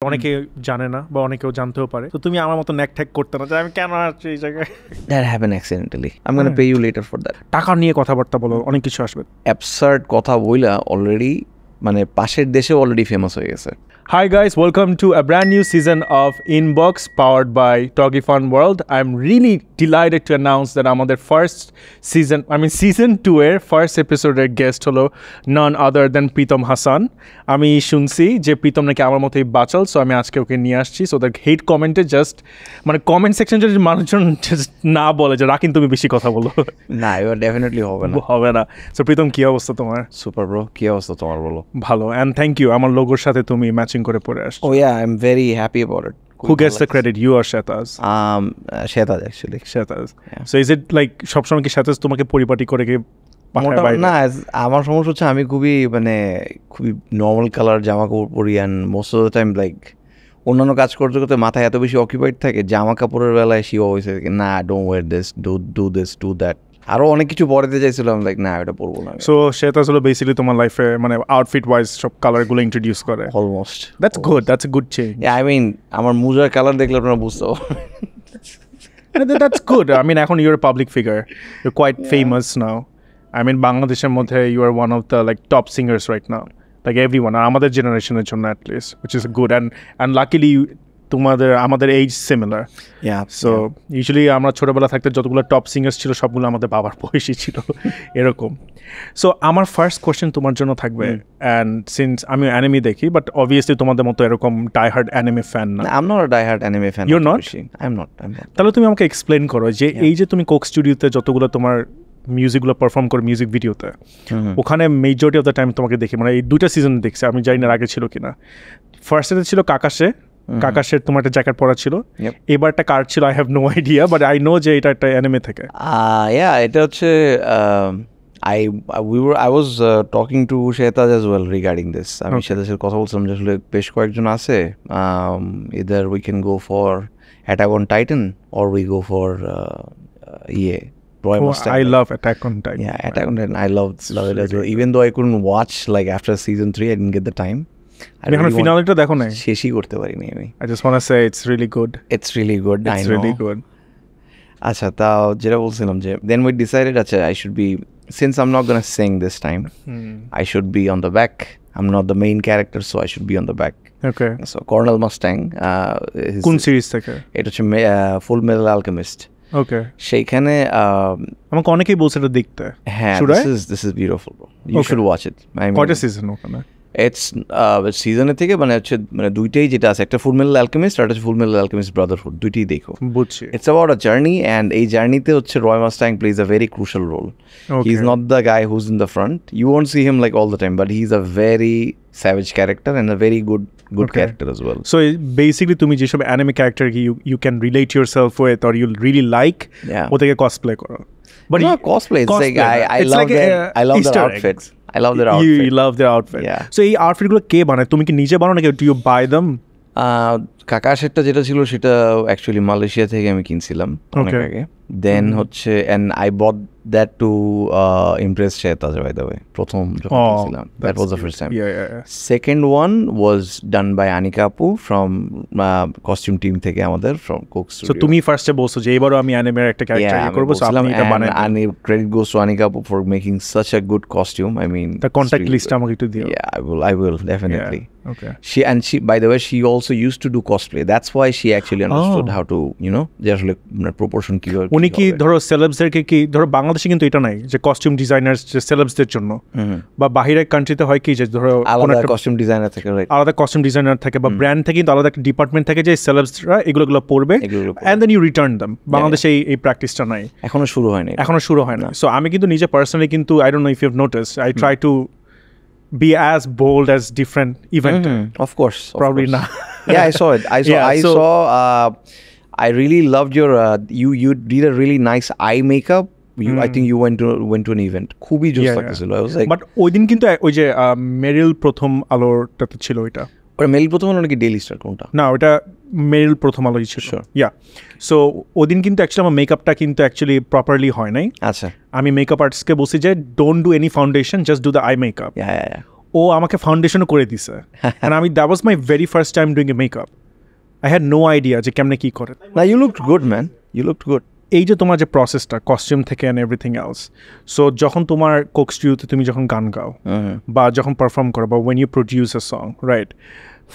অনেকে জানে না বা অনেকেও জানতেও পারে, তো তুমি আমার মতো ন্যাক ঠ্যাক করতে না যে আমি কেন আসছি এই জায়গায়। That happened accidentally. I'm gonna pay you later for that. টাকা নিয়ে কথাবার্তা বলো, অনেক কিছু আসবে। Absurd কথা বইলা অলরেডি মানে পাশের দেশে অলরেডি ফেমাস হয়ে গেছে। Hi guys, welcome to a brand new season of Inbox powered by Toggy Fun World. I'm really delighted to announce that আমাদের season 2 এর first episode এর guest হলো none other than Pritam Hasan. আমি শুনছি যে প্রীতম নাকি আমার মতোই বাচাল, সো আমি আজকে ওকে নিয়ে আসছি। সো দ্য হেট কমেন্টে জাস্ট মানে কমেন্ট সেকশন যদি মানুষজন just না বলে যে রাকিন তুমি বেশি কথা বলো, না এবার ডেফিনেটলি হবে না। সো প্রীতম কি অবস্থা তোমার? সুপার ব্রো, কি অবস্থা তোমার বলো? ভালো, and thank you আমার লোগোর সাথে তুমি ম্যাচিং করে পড়ে আসছো। Oh yeah, I'm very happy about it. Who gets the credit, you or Shetaz? Shetaz actually. Shetaz. Yeah. So is it like সবসময় কি Shetaz তোমাকে পরিপাটি করে কি পাঠায় বাইরে? না, আমার সমস্যা হচ্ছে আমি খুবই নর্মাল কালার জামা কাপড় পরি and most of the time অন্যান্য কাজ করতে করতে মাথায় এত বেশি অকুপাইড থাকে, জামা কাপড়ের বেলায় শি অলওয়েজ না don't wear this, do this, do that. আরো অনেক কিছু পড়াতে চাইছিলাম, না এটা পড়বো না। সো Shetaz হলো বেসিক্যালি তোমার লাইফে মানে আউটফিট ওয়াইজ সব কালারগুলো ইন্ট্রোডিউস করে। Almost. That's a good change. Yeah, I mean আমার মুজার কালার দেখলে আপনারা বুঝতে পারবেন। That's good. I mean এখন you're a public figure. You're quite famous now. I mean বাংলাদেশের মধ্যে you are one of the top singers right now. Like everyone, আমাদের জেনারেশনের জন্য at least, which is good and luckily আমাদের age similar. So usually আমরা ছোটবেলা থাকতে যতগুলো টপ সিঙ্গার্স ছিল সবগুলো আমাদের বাবার বয়সী ছিল এরকম। সো আমার ফার্স্ট কোয়েশ্চেন তোমার জন্য থাকবে, অ্যান্ড সিন্স আমি অ্যানিমে দেখি বাট অবভিয়াসলি তোমাদের মতো এরকম ডাই হার্ড অ্যানিমে ফ্যান না। I'm not a die hard anime fan. You're not? I'm not. তাহলে তুমি আমাকে এক্সপ্লেন করো যে এই যে তুমি কোক স্টুডিওতে যতগুলো তোমার মিউজিকগুলো পারফর্ম করো মিউজিক ভিডিওতে, ওখানে মেজরিটি অফ দ্য টাইম তোমাকে দেখি, মানে এই দুইটা সিজন দেখছি, আমি জানি না আগে ছিল কিনা। ফার্স্টে ছিল কাকাশের তোমার একটা জ্যাকেট পরা ছিল, এবার একটা কার্ড ছিল, I have no idea but I know যে এটা একটা অ্যানিমে থেকে। এটা হচ্ছে I was talking to Shetaz as well regarding this. আমি Shetazের কথা বলছিলাম যে আসলে বেশ কয়েকজন আছে, either we can go for Attack on Titan or we go for Roy Mustang. I love Attack on Titan. Yeah, Attack on Titan, I love it as well. Even though I couldn't watch after season 3, I didn't get the time. এখন ফিনালেটা দেখো নাই? শেষই করতে পারিনি আমি। I just want to say it's really good. It's really good. It's really good. আচ্ছা, তাও যেটা বলছিলাম যে then we decided I should be, since I'm not gonna sing this time, I should be on the back. I'm not the main character, so I should be on the back. Okay. So Colonel Mustang, কোন series থেকে? এটা হচ্ছে Full Metal Alchemist. Okay. সেইখানে আমাকে অনেকেই বলছে এটা দেখতে। হ্যাঁ, this is beautiful bro. You should watch it. কয়টা সিজন ওখানে? It's সিজনের থেকে হচ্ছে দুইটাই যেটা আছে, একটা ফুল মেটাল অ্যালকেমিস্ট আর একটা ফুল মেটাল অ্যালকেমিস্ট ব্রাদারহুড, দুইটাই দেখো। বুঝছি। It's about a journey, and এই জার্নিতে হচ্ছে Roy Mustang plays a very crucial role. He is not the guy who's in the front, you won't see him all the time, but he is a very savage character and a very good character as well. So basically তুমি যেসব anime character you can relate yourself with or you really like, ওদেরকে cosplay করো। But not cosplay, it's like I love their outfits. I love their outfit. You love their outfit. Yeah. So এই আউটফিটগুলো কে বানায়? তুমি কি নিজে বানাও নাকি do you buy them? কাকাশেরটা যেটা ছিল সেটা অ্যাকচুয়ালি মালয়েশিয়া থেকে আমি কিনছিলাম অনেক আগে। দেন হচ্ছে and I bought that to impress Shetaz, by the way. প্রথম যখন কিনছিলাম, that was the first time. Yeah. Second one was done by Anika Apu from costume team থেকে আমাদের, from Coke Studio. So তুমি ফার্স্টে বলছো যে এবারও আমি অ্যানিমের একটা ক্যারেক্টার করব, সো আপনি এটা বানাই। And credit goes to Anika Apu for making such a good costume. I mean, the contact list আমাকে একটু দিও। Yeah, I will definitely. Yeah. Okay. She by the way, she also used to do cosplay. That's why she actually understood how to, যে আসলে proportion কি হয়। উনি কি ধরো সেলেবসদেরকে কি ধরো, বাংলাদেশে কিন্তু এটা নাই যে কস্টিউম ডিজাইনার্স যে সেলেবসদের জন্য, বা বাহিরের কান্ট্রিতে হয় কি যে ধরো আলাদা কস্টিউম ডিজাইনার থাকে, রাইট, আলাদা কস্টিউম ডিজাইনার থাকে বা ব্র্যান্ড থেকে কিন্তু আলাদা একটা ডিপার্টমেন্ট থাকে যে সেলেবসরা এগুলো পড়বে and then you return them. বাংলাদেশে এই প্র্যাকটিসটা নাই, এখনো শুরু হয় না। সো আমি কিন্তু নিজে পার্সোনালি কিন্তু I don't know if you have noticed, I try to be as bold as different event. Of course. Probably not. Yeah, I saw it. I saw I really loved your you did a really nice eye makeup. I think you went to an event. খুবই জোস লাগছিল। I was like, but ওই দিন কিন্তু ওই যে মেরিল প্রথম আলোটাতে ছিল ওইটা। ওটা মেরিল প্রথম আলো নাকি ডেইলি স্টার কোনটা? না, ওটা মেরিল প্রথম আলোই ছিল। ইয়া, সো ওদিন কিন্তু অ্যাকচুয়ালি আমার মেকআপটা কিন্তু অ্যাকচুয়ালি প্রপারলি হয় নাই। আচ্ছা, আমি মেকআপ আর্টিস্টকে বলছি যে don't do any foundation, just do the eye makeup. Yeah. ও আমাকে ফাউন্ডেশনও করে দিছে and আমি that was my very first time doing a makeup I had no idea যে কেমনে কি করে না you looked good man you looked good এই যে তোমার যে প্রসেসটা কস্টিউম থেকে and everything else so যখন তোমার কোক স্টুডিওতে তুমি যখন গান গাও বা যখন পারফর্ম করো বা when you produce a song right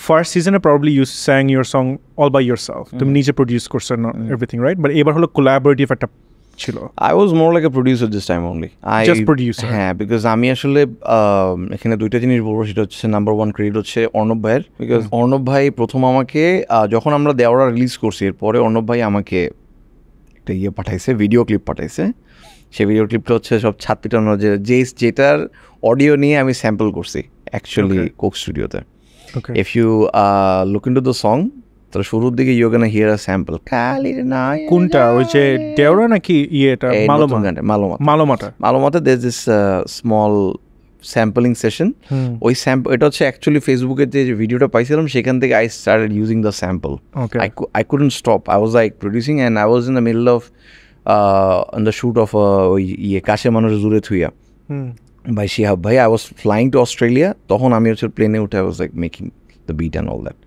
first season probably you sang your song all by yourself তুমি নিজে প্রডিউস করছো everything right but এবার হলো কোলাবোরেটিভ একটা ছিল I was more like a producer this time only just producer হ্যাঁ because আমি আসলে এখানে দুইটা জিনিস বলবো সেটা হচ্ছে নাম্বার 1 ক্রেডিট হচ্ছে অর্ণব ভাইয়ের বিকজ অর্ণব ভাই প্রথম আমাকে যখন আমরা দেওয়ারা রিলিজ করছি এরপরে অর্ণব ভাই আমাকে একটা পাঠাইছে ভিডিও ক্লিপ পাঠাইছে সেই ভিডিও ক্লিপটা হচ্ছে সব ছাদ পিটানো যেটার অডিও নিয়ে আমি স্যাম্পল করছি অ্যাকচুয়ালি কোক স্টুডিওতে if you look into the song তাহলে শুরুর দিকে you gonna hear a sample কালির না কোনটা ওই যে দেওরা নাকি এটা মালোমাটা there's this small sampling session ওই স্যাম্পল এটা হচ্ছে অ্যাকচুয়ালি ফেসবুকে যে ভিডিওটা পাইছিলাম সেখান থেকে I started using the sample I couldn't stop I was like producing and I was in the middle of on the shoot of ওই কাশে মানুষ দূরে থুইয়া by Shihab bhai I was flying to Australia তখন আমি হচ্ছে প্লেনে উঠে I was like making the beat and all that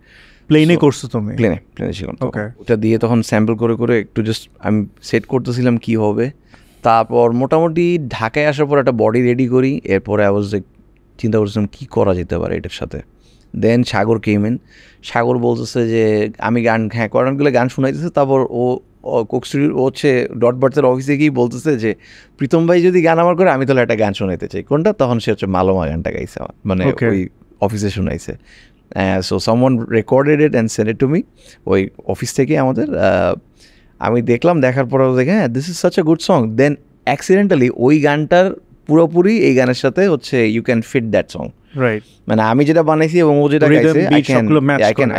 প্লেনে করছো তুমি প্লেনে ছিলাম ওটা দিয়ে তখন স্যাম্পল করে একটু জাস্ট আমি সেট করতেছিলাম কি হবে তারপর মোটামুটি ঢাকায় আসার পর একটা বডি রেডি করি এরপরে আই ওয়াজ চিন্তা করছিলাম কী করা যেতে পারে এটার সাথে দেন সাগর কেমেন সাগর বলতেছে যে আমি গান করানগুলো গান শোনাইতেছে তারপর ও কোক স্টুডিও হচ্ছে ডট বার্থের অফিসে গিয়ে বলতেছে যে প্রীতম ভাই যদি গান আমার করে আমি তাহলে একটা গান শোনাইতে চাই কোনটা তখন সে হচ্ছে মালোমা গানটা গাইছে মানে ওই অফিসে শোনাইছে so someone recorded it and send it to me ওই অফিস থেকে আমাদের আমি দেখলাম দেখার পরে হ্যাঁ this is such a good song then accidentally ওই গানটার পুরোপুরি এই গানের সাথে হচ্ছে you can fit that song right মানে আমি যেটা বানাইছি এবং ও যেটা গাইছে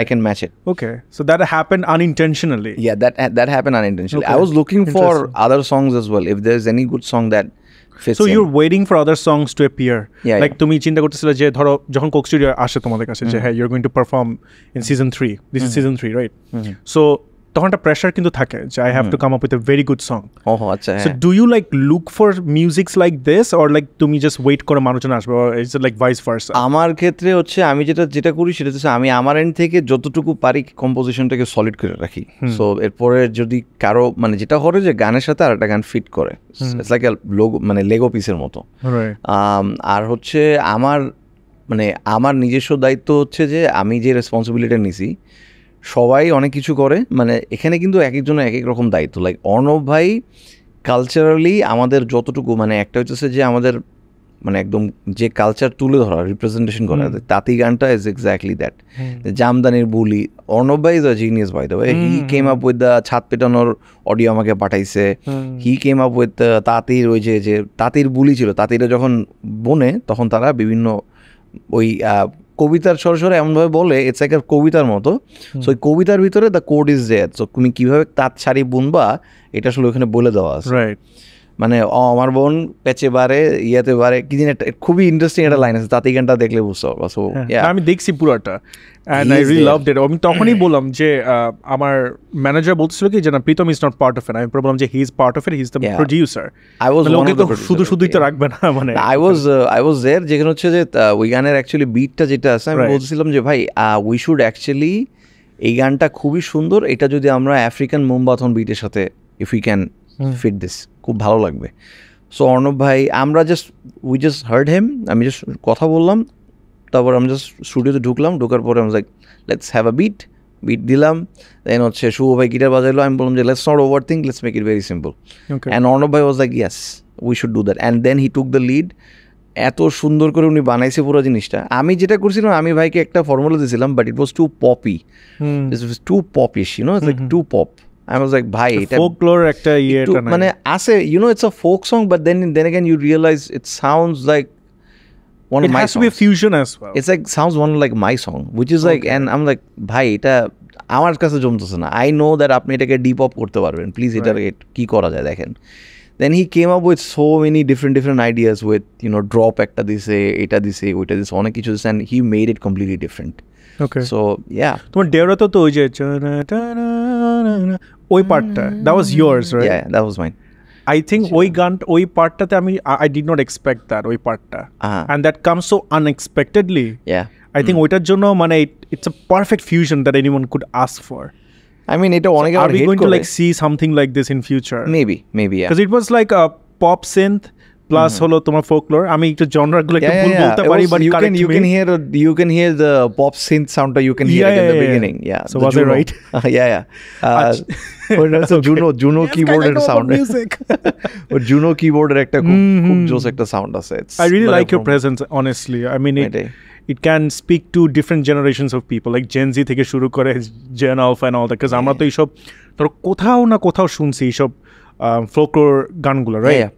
I can match it okay so that happened unintentionally that happened unintentionally I was looking for other songs as well if there's any good song that fits so you're waiting for other songs to appear like তুমি চিন্তা করতেছিলে যে ধরো যখন Coke studio আসে তোমাদের কাছে যে হ্যাঁ you're going to perform in season 3 this is season 3 right so তখন একটা প্রেশার কিন্তু থাকে যে I have to come up with a very good song আচ্ছা so do you like look for musics like this or like তুমি just wait করে মানুষজন আসবে or is it like vice versa আমার ক্ষেত্রে হচ্ছে আমি যেটা করি সেটা হচ্ছে আমি আমার এন্ড থেকে যতটুকু পারি কম্পোজিশনটাকে সলিড করে রাখি সো এরপরে যদি কারো মানে যেটা করে যে গানের সাথে আর একটা গান ফিট করে ইটস লাইক মানে লেগো পিসের মতো আর হচ্ছে আমার নিজস্ব দায়িত্ব হচ্ছে যে আমি যে রেসপন্সিবিলিটি নিছি সবাই অনেক কিছু করে মানে এখানে কিন্তু এক একজনের এক এক রকম দায়িত্ব লাইক অর্ণব ভাই কালচারালি আমাদের যতটুকু মানে একটা হচ্ছে যে আমাদের মানে একদম যে কালচার তুলে ধরা রিপ্রেজেন্টেশন করা তাঁতি গানটা ইজ এক্স্যাক্টলি দ্যাট জামদানির বুলি অর্ণব ভাই is a genius by the way he came up with the ছাদ পেটানোর অডিও আমাকে পাঠাইছে হি কেম আপ উইথ তাঁতির ওই যে তাঁতির বুলি ছিল তাঁতিরা যখন বনে তখন তারা বিভিন্ন ওই কবিতার সরাসরি এমনভাবে বলে ইটস লাইক কবিতার মতো সো ওই কবিতার ভিতরে the code is there so তুমি কীভাবে তাঁত শাড়ি বুনবা এটা আসলে ওখানে বলে দেওয়া আছে মানে আমার বোন পেঁচে বারে ইয়াতে বারে কি জিনিস একটা খুবই ইন্টারেস্টিং একটা লাইন আছে তাঁতি গানটা দেখলে বুঝতে পারবা সো আমি দেখছি পুরোটা and I really loved it আমি তখনই বললাম যে আমার ম্যানেজার বলছিল কি যে না Pritom is not part of it আমি বললাম যে he is part of it he is the producer I was one of the শুধুই তো রাখবে না মানে I was there যেখানে হচ্ছে যে ওই গানের অ্যাকচুয়ালি বিটটা যেটা আছে আমি বলছিলাম যে ভাই উই শুড অ্যাকচুয়ালি এই গানটা খুবই সুন্দর এটা যদি আমরা আফ্রিকান মোমবাথন বিটের সাথে if we can fit this খুব ভালো লাগবে সো অর্ণব ভাই আমরা উই জাস্ট হার্ড হেম আমি জাস্ট কথা বললাম তারপর আমি জাস্ট স্টুডিওতে ঢুকলাম ঢোকার পরে আমি like let's have a beat দিলাম দেন হচ্ছে শুভ ভাই গিটার বাজাইলো আমি বললাম যে let's not over think let's make it very simple and Arnab ভাই was like yes we should do that and then he took the lead এত সুন্দর করে উনি বানাইছে পুরো জিনিসটা আমি যেটা করছিলাম আমি ভাইকে একটা ফর্মুলা দিয়েছিলাম but it was too poppy it was too poppish you know it's like too pop I was like, bhai, এটা folklore একটা ইয়েটা নাই মানে আছে you know it's a folk song but then again you realize it sounds like one of my songs. It has to be a fusion as well. It's like sounds one like my song which is like and I'm like bhai এটা আমার কাছে জমতেছে না I know that আপনি এটাকে deep অপ করতে পারবেন please এটাকে কি করা যায় দেখেন then he came up with so many different ideas with you know drop একটা দিছে এটা দিছে ওইটা দিছে অনেক কিছু দিছে and he made it completely different. Okay. So yeah. তোমার দেওরাতে তো ওই যে ওই পার্টটা that was yours right? Yeah, that was mine. I think ওই পার্টটাতে I did not expect that ওই পার্টটা and that comes so unexpectedly. I think ওইটার জন্য মানে it's a perfect fusion that anyone could ask for. I mean এটা অনেক Are we going to like see something like this in future? Maybe yeah. Because it was like a pop synth plus হলো তোমার folklore. আমি একটু genre গুলো একটু ভুল বলতে পারি, but you can hear the pop synth soundটা you can hear it in the beginning. Yeah. So was I right? Yeah. So Juno keyboard এর sound. But Juno keyboard এর একটা খুব জোস একটা sound আছে. I really like your presence, honestly. I mean it can speak to different generations of people, like Gen Z থেকে শুরু করে Gen Alpha and all that, because আমরা তো এইসব ধরো কোথাও না কোথাও শুনছি এইসব folklore গানগুলো, right? Yeah.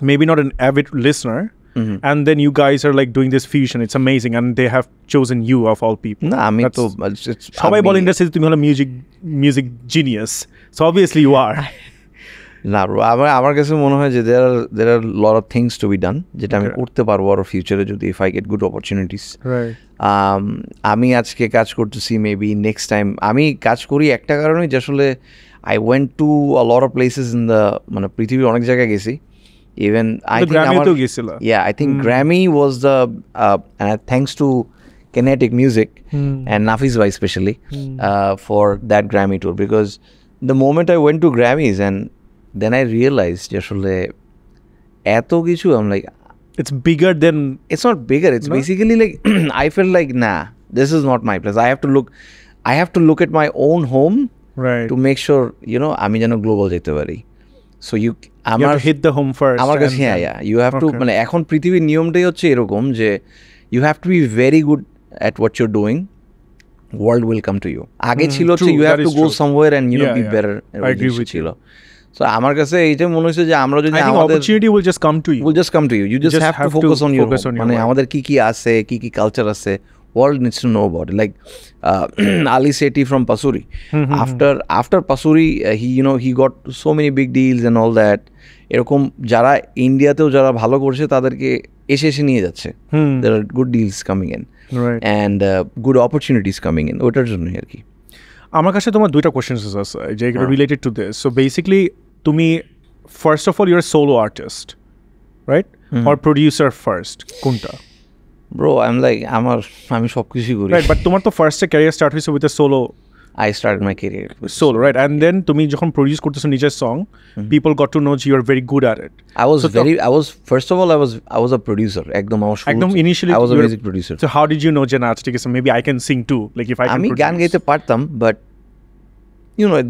Maybe not an avid listener, and then you guys are like doing this fusion. It's amazing, and they have chosen you of all people. না আমি তো সবাই বলে ইন্ডাস্ট্রিতে তুমি হলো music genius, so obviously you are. না bro, আমার কাছে মনে হয় যে there are lot of things to be done যেটা আমি করতে পারবো আরো ফিউচারে যদি if I get good opportunities. Right. আমি আজকে কাজ করতেছি, মেবি নেক্সট টাইম আমি কাজ করি একটা কারণে যে আসলে I went to a lot of places in the মানে পৃথিবীর অনেক জায়গায় গেছি. Even I think Grammy was the and thanks to Kinetic Music and Nafiz Bhai especially for that Grammy tour, because the moment I went to Grammys and then I realized আসলে এত কিছু, I'm like it's bigger than, it's not bigger, it's basically like I felt like nah, this is not my place. I have to look at my own home, right, to make sure আমি যেন global যেতে পারি. So you have to hit the home first. আমার কাছে you have to মানে এখন পৃথিবীর নিয়মটাই হচ্ছে এরকম যে you have to be very good at what you're doing, world will come to you. আগে ছিল হচ্ছে you have to go somewhere and be better. I agree with you. So আমার কাছে এইটা মনে হচ্ছে যে আমরা যদি আমাদের opportunity will just come to you. You just have to focus on your মানে আমাদের কি আছে, কি কালচার আছে, world needs to know about it. Like Ali Sethi from Pasuri. After Pasuri, he got so many big deals and all that. এরকম যারা ইন্ডিয়াতেও যারা ভালো করছে তাদেরকে এসে নিয়ে যাচ্ছে. There are good deals coming in, right, and good opportunities coming in. ওটার জন্য আর কি। আমার কাছে তোমার দুইটা কোশ্চেনস আছে যেগুলো related to this. So basically তুমি first of all your solo artist, right, or producer first, কোনটা? Bro, আমি সবকিছু করি, রাইট, বাট তোমার তো ফার্স্টে ক্যারিয়ার স্টার্ট হয়েছে with a solo. I started my career with solo, right? And then তুমি যখন প্রোডিউস করতেছো নিজের song, people got to know you are very good at it. First of all I was a producer. একদম initially I was a music producer. So how did you know যে না ঠিক আছে maybe I can sing too, like if I can আমি গান গাইতে পারতাম, but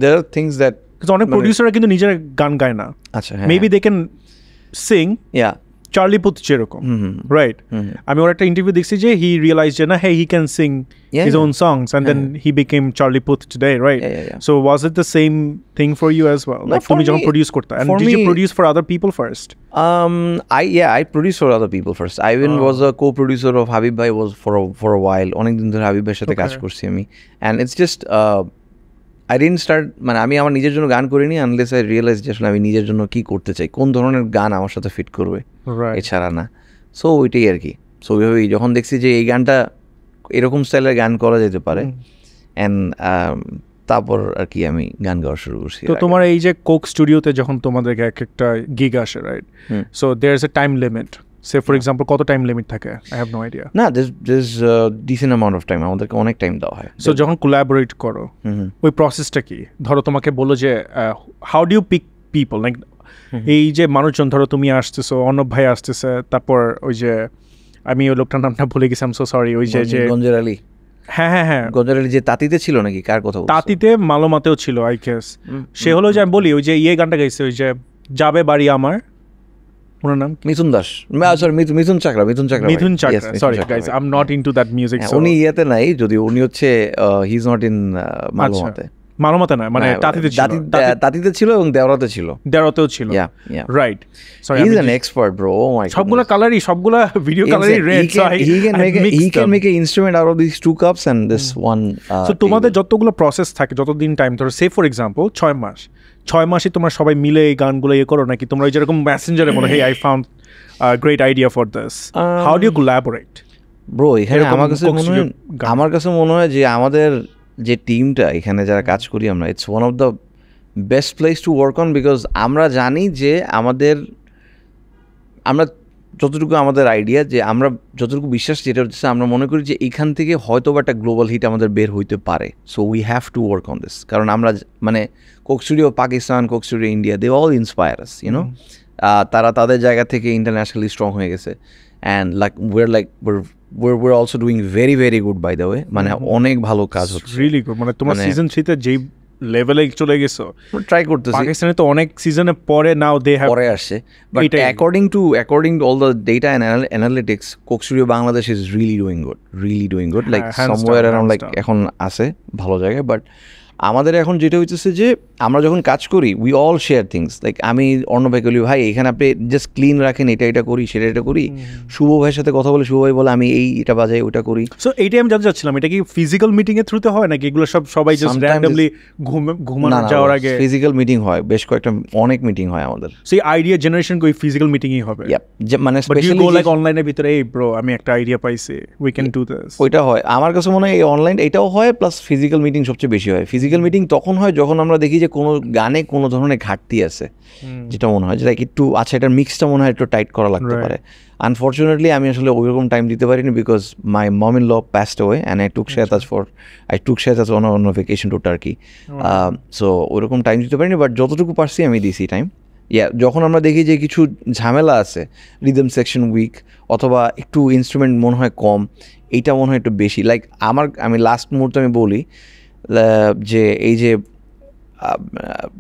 there are things that because অনেক প্রোডিউসাররা কিন্তু নিজের গান গায় না। আচ্ছা, maybe they can sing, yeah, Charlie Puth যেরকম, রাইট, আমি ওর একটা ইন্টারভিউ দেখছি যে হি রিয়েলাইজ যে না hey he can sing his own songs and then he became Charlie Puth today, right? So was it the same thing for you as well, like তুমি যখন produce করতে, and did you produce for other people first? I produced for other people first. I even was a co-producer of Habib Bhai was for a while. অনেক দিন ধরে হাবিব ভাইয়ের সাথে কাজ করছি আমি, and it's just I didn't start মানে আমি আমার নিজের জন্য গান করিনি আনলেস আই রিয়েলাইজ যে আসলে আমি নিজের জন্য কি করতে চাই, কোন ধরনের গান আমার সাথে ফিট করবে, এছাড়া না। সো ওইটাই আর কি। সো ওইভাবেই যখন দেখছি যে এই গানটা এরকম স্টাইলের গান করা যেতে পারে, অ্যান্ড তারপর আর কি আমি গান গাওয়া শুরু করছি। তো তোমার এই যে কোক স্টুডিওতে যখন তোমাদেরকে একটা গিগ আসে, right, so there is a time limit, say for example কত টাইম লিমিট থাকে? I have no idea. না, this decent amount of time, আমাদেরকে অনেক টাইম দেওয়া হয়। সো যখন কোলাবোরেট করো ওই প্রসেসটা কি? ধরো তোমাকে বলো যে how do you pick people, like এই যে মানুষজন, ধরো তুমি আসতেছো, অর্ণব ভাই আসতেছে, তারপর ওই যে আমি ওই লোকটার নামটা ভুলে গেছি, আই এম সো সরি, ওই যে গঞ্জার আলী, হ্যাঁ গঞ্জার আলী যে তাঁতিতে ছিল নাকি, কার কথা? তাঁতিতে মালোমাতেও ছিল আই গেস। সে হলো যে আমি বলি ওই যে গানটা গাইছে, ওই যে যাবে বাড়ি আমার, ওনার নাম Mithun Das, sorry Mithun Chakra, sorry guys, I am not into that music. উনি ইয়েতে নাই, যদি উনি হচ্ছে হি ইজ নট ইন মালোমাতে না, মানে তাঁতিতে ছিল এবং দেওরাতেও ছিল, right. Sorry, he is an expert bro. Oh my god, সবগুলা কালারই, সবগুলা ভিডিও কালারই red, so he can make a instrument out of this two cups and this one. সো তোমাদের যতগুলো প্রসেস থাকে, যতদিন টাইম ধরো, সে ফর এক্সাম্পল 6 মাসে তোমরা সবাই মিলে এই গানগুলো করো নাকি তোমরা যেরকম মেসেঞ্জারে বলো, hey I found great idea for this, how do you collaborate? Bro, এখানে আমার কাছে মনে হয় যে আমাদের যে টিমটা এখানে যারা কাজ করি আমরা, it's one of the best place to work on, because আমরা জানি যে আমরা যতটুকু আমাদের আইডিয়া, যে আমরা যতটুকু বিশ্বাস, যেটা হচ্ছে আমরা মনে করি যে এখান থেকে হয়তো বা একটা গ্লোবাল হিট আমাদের বের হইতে পারে। So we have to work on this, কারণ আমরা মানে Coke Studio Pakistan, Coke Studio India, they all inspire us, you know. তারা তাদের জায়গা থেকে ইন্টারন্যাশনালি স্ট্রং হয়ে গেছে, and we're also doing very very good by the way, মানে অনেক ভালো কাজ হচ্ছে, রিয়েলি গুড। মানে তোমার সিজন 3 তে যেই লেভেলে চলে গেছো, ট্রাই করতেছি। পাকিস্তানে তো অনেক সিজনে পরে নাও দে হ্যাভ পরে আসছে, but according to all the data and analytics, Coke studio Bangladesh is really doing good, like somewhere around, like এখন আছে ভালো জায়গায়। বাট আমাদের এখন যেটা হচ্ছে যে আমরা যখন কাজ করি, we all share things, like আমি অন্য ভাই বলি, ভাই এখানে আপনি জাস্ট ক্লিন রাখেন, এটা করি, সেটা করি। শুভ ভাইয়ের সাথে কথা বলে, শুভ ভাই বলে আমি এটা বাজাই, ওটা করি। সো এইটাই আমি জানতে চাচ্ছিলাম, এটা কি ফিজিক্যাল মিটিং এর থ্রুতে হয় নাকি এগুলো সবাই জাস্ট র্যান্ডমলি ঘুমানো যাওয়ার আগে? ফিজিক্যাল মিটিং হয়, বেশ কয়েকটা, অনেক মিটিং হয় আমাদের। সেই আইডিয়া জেনারেশন কই ফিজিক্যাল মিটিংই হবে? মানে স্পেশালি লাইক অনলাইনের ভিতরে, এই ব্রো আমি একটা আইডিয়া পাইছি, উই ক্যান ডু দিস, ওইটা হয়। আমার কাছে মনে হয় এই অনলাইন এটাও হয়, প্লাস ফিজিক্যাল মিটিং সবচেয়ে বেশি হয়। ফিজিক্যাল মিটিং তখন হয় যখন আমরা দেখি যে কোনো গানে কোনো ধরনের ঘাটতি আছে, যেটা মনে হয় যে লাইক একটু আচ্ছা, এটার মিক্সটা মনে হয় একটু টাইট করা লাগতে পারে। আনফর্চুনেটলি আমি আসলে ওইরকম টাইম দিতে পারিনি, because my mom in law passed away and I took শেয়াতাজ on vacation to Turkey. So ওইরকম টাইম দিতে পারিনি, বাট যতটুকু পারছি আমি দিছি টাইম। যখন আমরা দেখি যে কিছু ঝামেলা আছে, রিদম সেকশন উইক, অথবা একটু ইনস্ট্রুমেন্ট মনে হয় কম, এইটা মনে হয় একটু বেশি, লাইক আমি লাস্ট মুহূর্তে আমি বলি যে এই যে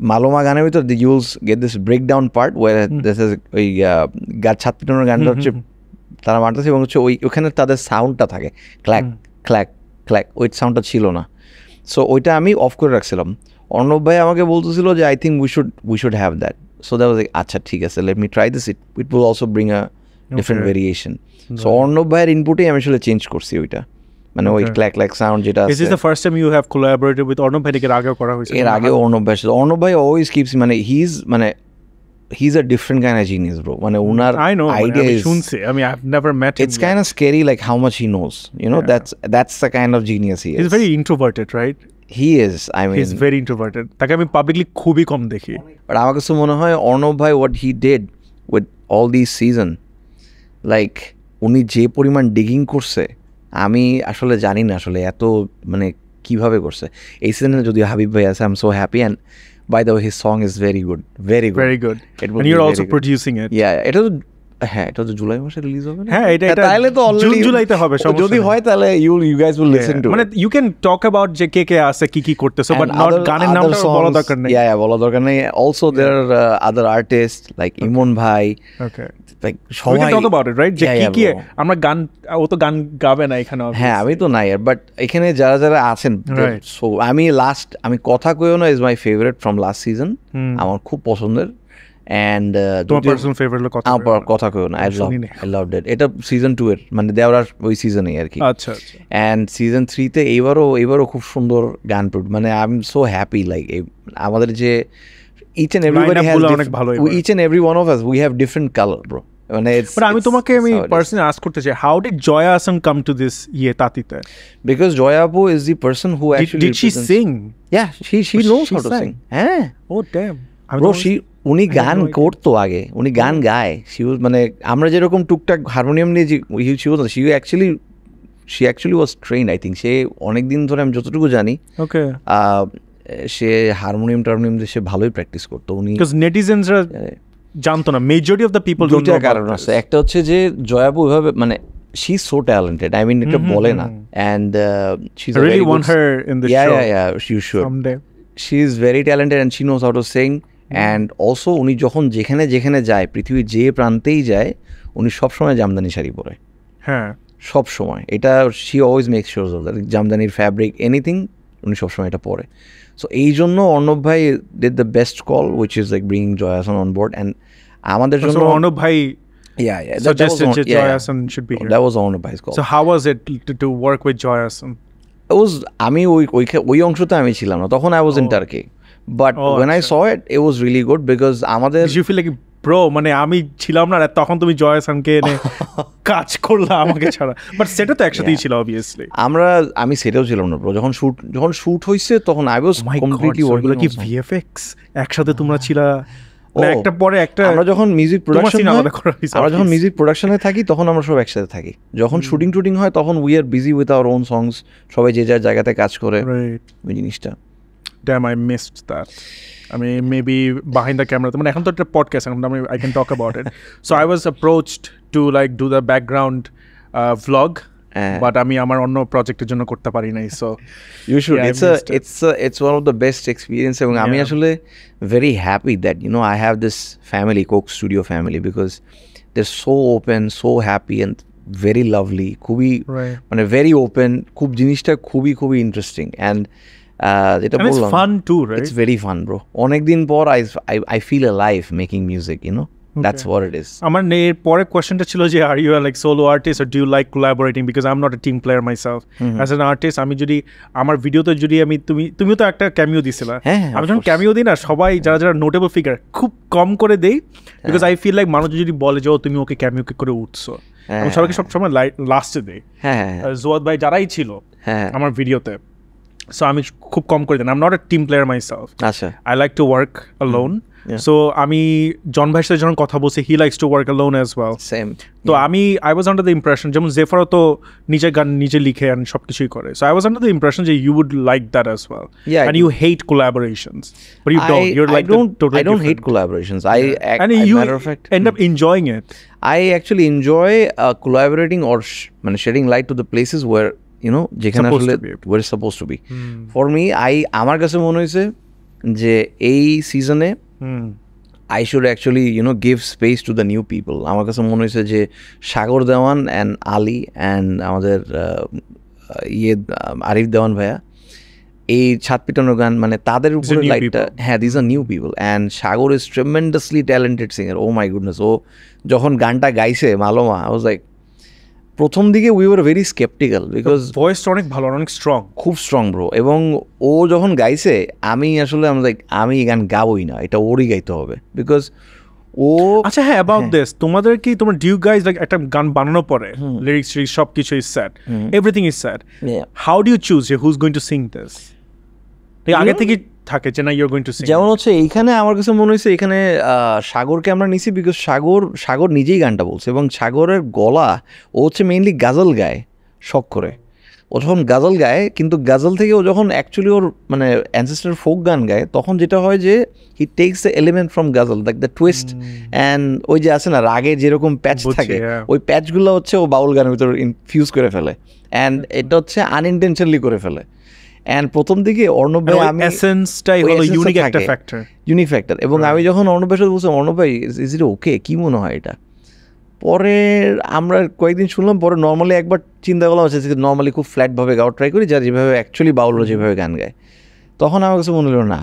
মালোমা গানের ভিতর you'll get this break down part where this is ওই ছাদ পিটানোর গানটা হচ্ছে তারা মারতেছে, এবং হচ্ছে ওইখানে তাদের সাউন্ডটা থাকে ক্ল্যাক ক্ল্যাক ক্ল্যাক, ওই সাউন্ডটা ছিল না। সো ওইটা আমি অফ করে রাখছিলাম। অর্ণব ভাই আমাকে বলতেছিল যে I think we should have that. So that was like আচ্ছা ঠিক আছে, let me try this, it will also bring a different variation. So Arnab ভাইয়ের ইনপুটেই আমি আসলে চেঞ্জ করছি ওইটা, মানে ওই ক্ল্যাক ক্ল্যাক সাউন্ড যেটা আছে। This is the first time you have collaborated with Arnab ভাই? এর আগেও করা হয়েছে? এর আগেও অর্ণব ভাই অলওয়েজ কিপস, মানে he's a different kind of genius, bro. মানে ওনার idea is, শুনছি আমি, I've never met him. It's kind of scary, like how much he knows, you know. That's the kind of genius he is. He's very introverted, right? He is, I mean, he's very introverted. তাকে আমি publicly খুবই কম দেখি। But আমার কাছে মনে হয় অর্ণব ভাই what he did with all these season, like উনি যে পরিমাণ ডিগিং করছে, আমি আসলে জানি না আসলে এত মানে কিভাবে করছে। এই সিজনে যদি হাবিব ভাই আছে, I'm so happy, and by the way his song is very good. And you're also producing it. এটা তো জুলাই মাসে রিলিজ হবে না? হ্যাঁ, এটা তাহলে তো অলরেডি জুলাইতে হবে। যদি হয় তাহলে you guys will listen to it. মানে you can talk about যে কে আছে, কি করতেছে, but not গানের নামটা বলা দরকার নেই। বলা দরকার নেই। Also there are other artists like ইমন ভাই, okay, like we can talk about it, right? যে কি আমরা গান, ও তো গান গাবে না এখানে। হ্যাঁ, আমি তো নাই, বাট এখানে যারা আছেন, সো আমি কথা কইও না is my favourite from last season, আমার খুব পছন্দের। And তোমার পার্সোনাল ফেভারিট কথা কইও না, I loved it. এটা সিজন 2 এর মানে দেওরার ওই সিজনে আর কি। আচ্ছা। এন্ড সিজন 3 তে এবারও খুব সুন্দর গান, মানে I am so happy, like আমাদের যে each and every one of us, we have different color, bro. আমি পার্সোনালি আস্ক করতে চাই, how did Joya Ahsan come to this তাতিতে? Because Joya Apu is the person who actually did she sing? Yeah, she knows how to sing. হ্যাঁ, oh damn, bro, উনি গান করতো আগে, উনি গান গায়। মানে আমরা যেরকম টুকটাক হারমোনিয়াম নিয়ে she actually was trained, I think. সে অনেকদিন ধরে, আমি যতটুকু জানি, okay, সে হারমোনিয়াম দিয়ে সে ভালোই প্র্যাকটিস করতো। উনি because netizensরা জানতো না, majority of the people don't know. কারণ আছে একটা হচ্ছে যে জয়া আপু ওইভাবে, মানে she is so talented, I mean এটা বলে না, and she's I really want her in the show. Yeah, you should someday. She is very talented and she knows how to sing. And also উনি যখন যেখানে যায়, পৃথিবীর যে প্রান্তেই যায়, উনি সবসময় জামদানি শাড়ি পরে। হ্যাঁ, সব সময়। এটা she always makes sure of that, জামদানির ফ্যাব্রিক এনিথিং উনি সবসময় এটা পরে। সো এই জন্য অর্ণব ভাই did the best call, which is like bringing Joya Ahsan on board. And আমাদের জন্য অর্ণব ভাই suggested that Joya Ahsan should be here. That was Arnab bhai's call. So how was it to work with Joya Ahsan? আমি ওই অংশতে আমি ছিলাম না তখন, I was in Turkey. But when I saw it was really good, because আমাদের, did you feel like bro মানে আমি ছিলাম না, আর তখন তুমি জয় হাসানকে এনে কাজ করলা আমাকে ছাড়া, বাট সেটা তো একসাথেই ছিল অবভিয়াসলি। আমি সেটাও ছিলাম না ব্রো, যখন শুট হয়েছে তখন আই ওয়াজ কমপ্লিটলি ওয়ার্কিং। কি ভিএফএক্স একসাথে তোমরা ছিলা একটা পরে একটা? আমরা যখন মিউজিক প্রোডাকশনে থাকি তখন আমরা সব একসাথে থাকি, যখন শুটিং হয় তখন we are busy with our own songs, সবাই যে যার জায়গাতে কাজ করে ওই জিনিসটা। Damn, I missed that. I mean, maybe behind the camera. মানে এখন তো একটা পডকাস্ট, এখন I can talk about it. So I was approached to like do the background vlog, but আমি আমার অন্য প্রজেক্টের জন্য করতে পারি নাই। So you should. Yeah, it's one of the best experience. এবং আমি আসলে very happy that I have this family, Coke Studio family, because they're so open, so happy and very lovely. খুবই মানে very open, খুব জিনিসটা খুবই interesting and যেটা বললাম, it's fun too, right? It's very fun, bro. অনেকদিন পর I feel alive making music, That's what it is. আমার এর পরে কোয়েশ্চেনটা ছিল যে are you a like solo artist or do you like collaborating, because I'm not a team player myself. As an artist, আমি যদি আমার ভিডিওতে যদি আমি তুমিও তো একটা ক্যামিও দিছিলা, আমি যখন ক্যামিও দিই না, সবাই যারা নোটেবল ফিগার খুব কম করে দেই, বিকজ আই ফিল লাইক মানুষ যদি বলে যে তুমি ওকে ক্যামিও করে উঠছো, আমি সবাইকে সবসময় লাস্টে দেই। জোয়াদ ভাই যারাই ছিল আমার ভিডিওতে, so আমি খুব কম করে দেন। I'm not a team player myself. আচ্ছা, I like to work alone. So আমি জন ভাইয়ের সাথে যখন কথা বলছি, he likes to work alone as well. Same. তো I was under the impression, যেমন জেফারও তো নিজের গান নিজে লিখে and সবকিছুই করে, so I was under the impression that you would like that as well. Yeah, and you hate collaborations, but you don't. You're like I don't hate collaborations. And you matter of fact end up enjoying it. I actually enjoy collaborating or shedding light to the places where যেখানে আসলে where it's supposed to be. For me, আমার কাছে মনে হয়েছে যে এই সিজনে I should actually give space to the new people. আমার কাছে মনে হয়েছে যে সাগর দেওয়ান অ্যান্ড আলী অ্যান্ড আমাদের আরিফ দেওয়ান ভাইয়া, এই ছাদ পিটানোর গান, মানে তাদের উপরে লাইটটা, this are new people. And Sagar is tremendously talented singer. Oh my goodness, ও যখন গানটা গাইছে মালোমা, আই ওয়াজ লাইক, প্রথম দিকে we were very skeptical because ভয়েসটা অনেক ভালো, অনেক স্ট্রং, খুব স্ট্রং ব্রো। এবং ও যখন গাইছে আমি আসলে আমি এই গান গাবই না, এটা ওরই গাইতে হবে বিকজ ও। আচ্ছা হ্যাঁ, অ্যাবাউট দিস, তোমাদের কি তোমার ডিউ গাইজ লাইক একটা গান বানানোর পরে লিরিক্স সব কিছু is set, everything is set, how do you choose who's going to sing this? আগে থেকে থাকে যে না you are going to sing? যেমন হচ্ছে এইখানে আমার কাছে মনে হয়েছে এখানে সাগরকে আমরা নিছি বিকজ সাগর নিজেই গানটা বলছে, এবং সাগরের গলা, ও হচ্ছে মেইনলি গাজল গায় শখ করে। ও যখন গাজল গায়, কিন্তু গাজল থেকে ও যখন অ্যাকচুয়ালি ওর মানে অ্যানসেস্টার ফোক গান গায়, তখন যেটা হয় যে he takes the element from ghazal, like the twist and ওই যে আছে না রাগে যেরকম প্যাচ থাকে, ওই প্যাচগুলো হচ্ছে ও বাউল গানের ভিতরে ইনফিউজ করে ফেলে, অ্যান্ড এটা হচ্ছে আনইনটেনশনালি করে ফেলে। অ্যান্ড প্রথম দিকে অর্ণব ভাই, আমি ইউনিক ফ্যাক্টর, এবং আমি যখন অর্ণব ভাইয়ের সাথে বলছিলাম, অর্ণব ভাই ইজ ইট ওকে, কী মনে হয় এটা? পরে আমরা কয়েকদিন শুনলাম, পরে নর্মালি একবার চিন্তা করলাম হচ্ছে নর্মালি খুব ফ্ল্যাটভাবে গাওয়ার ট্রাই করি, যার যেভাবে অ্যাকচুয়ালি বাউলরা যেভাবে গান গায়। তখন আমার কাছে মনে হলো না,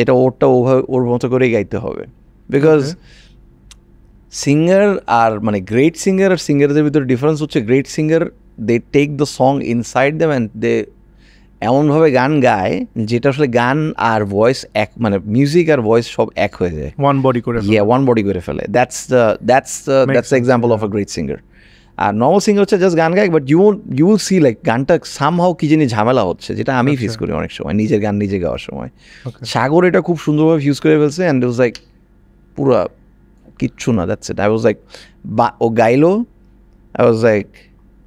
এটা ওভাবে ওর মতো করেই গাইতে হবে, বিকজ সিঙ্গার আর মানে গ্রেট সিঙ্গার আর সিঙ্গারদের ভিতরে ডিফারেন্স হচ্ছে, great singer they take the song inside them and they এমনভাবে গান গায় যেটা আসলে গান আর ভয়েস এক, মানে মিউজিক আর ভয়েস সব এক হয়ে যায়, ওয়ান বডি করে ফেলে। That's example of a great singer. আর নর্মাল সিঙ্গার হচ্ছে জাস্ট গান গায়, but you will see like গানটা সামহাও কি জানি ঝামেলা হচ্ছে, যেটা আমি ফেস করি অনেক সময় নিজের গান নিজে গাওয়ার সময়। সাগর এটা খুব সুন্দরভাবে ফিউজ করে ফেলছে, অ্যান্ড ইট ওয়াজ লাইক পুরা কিচ্ছু না, that's it. I was like, ও গাইলো, আই ওয়াজ লাইক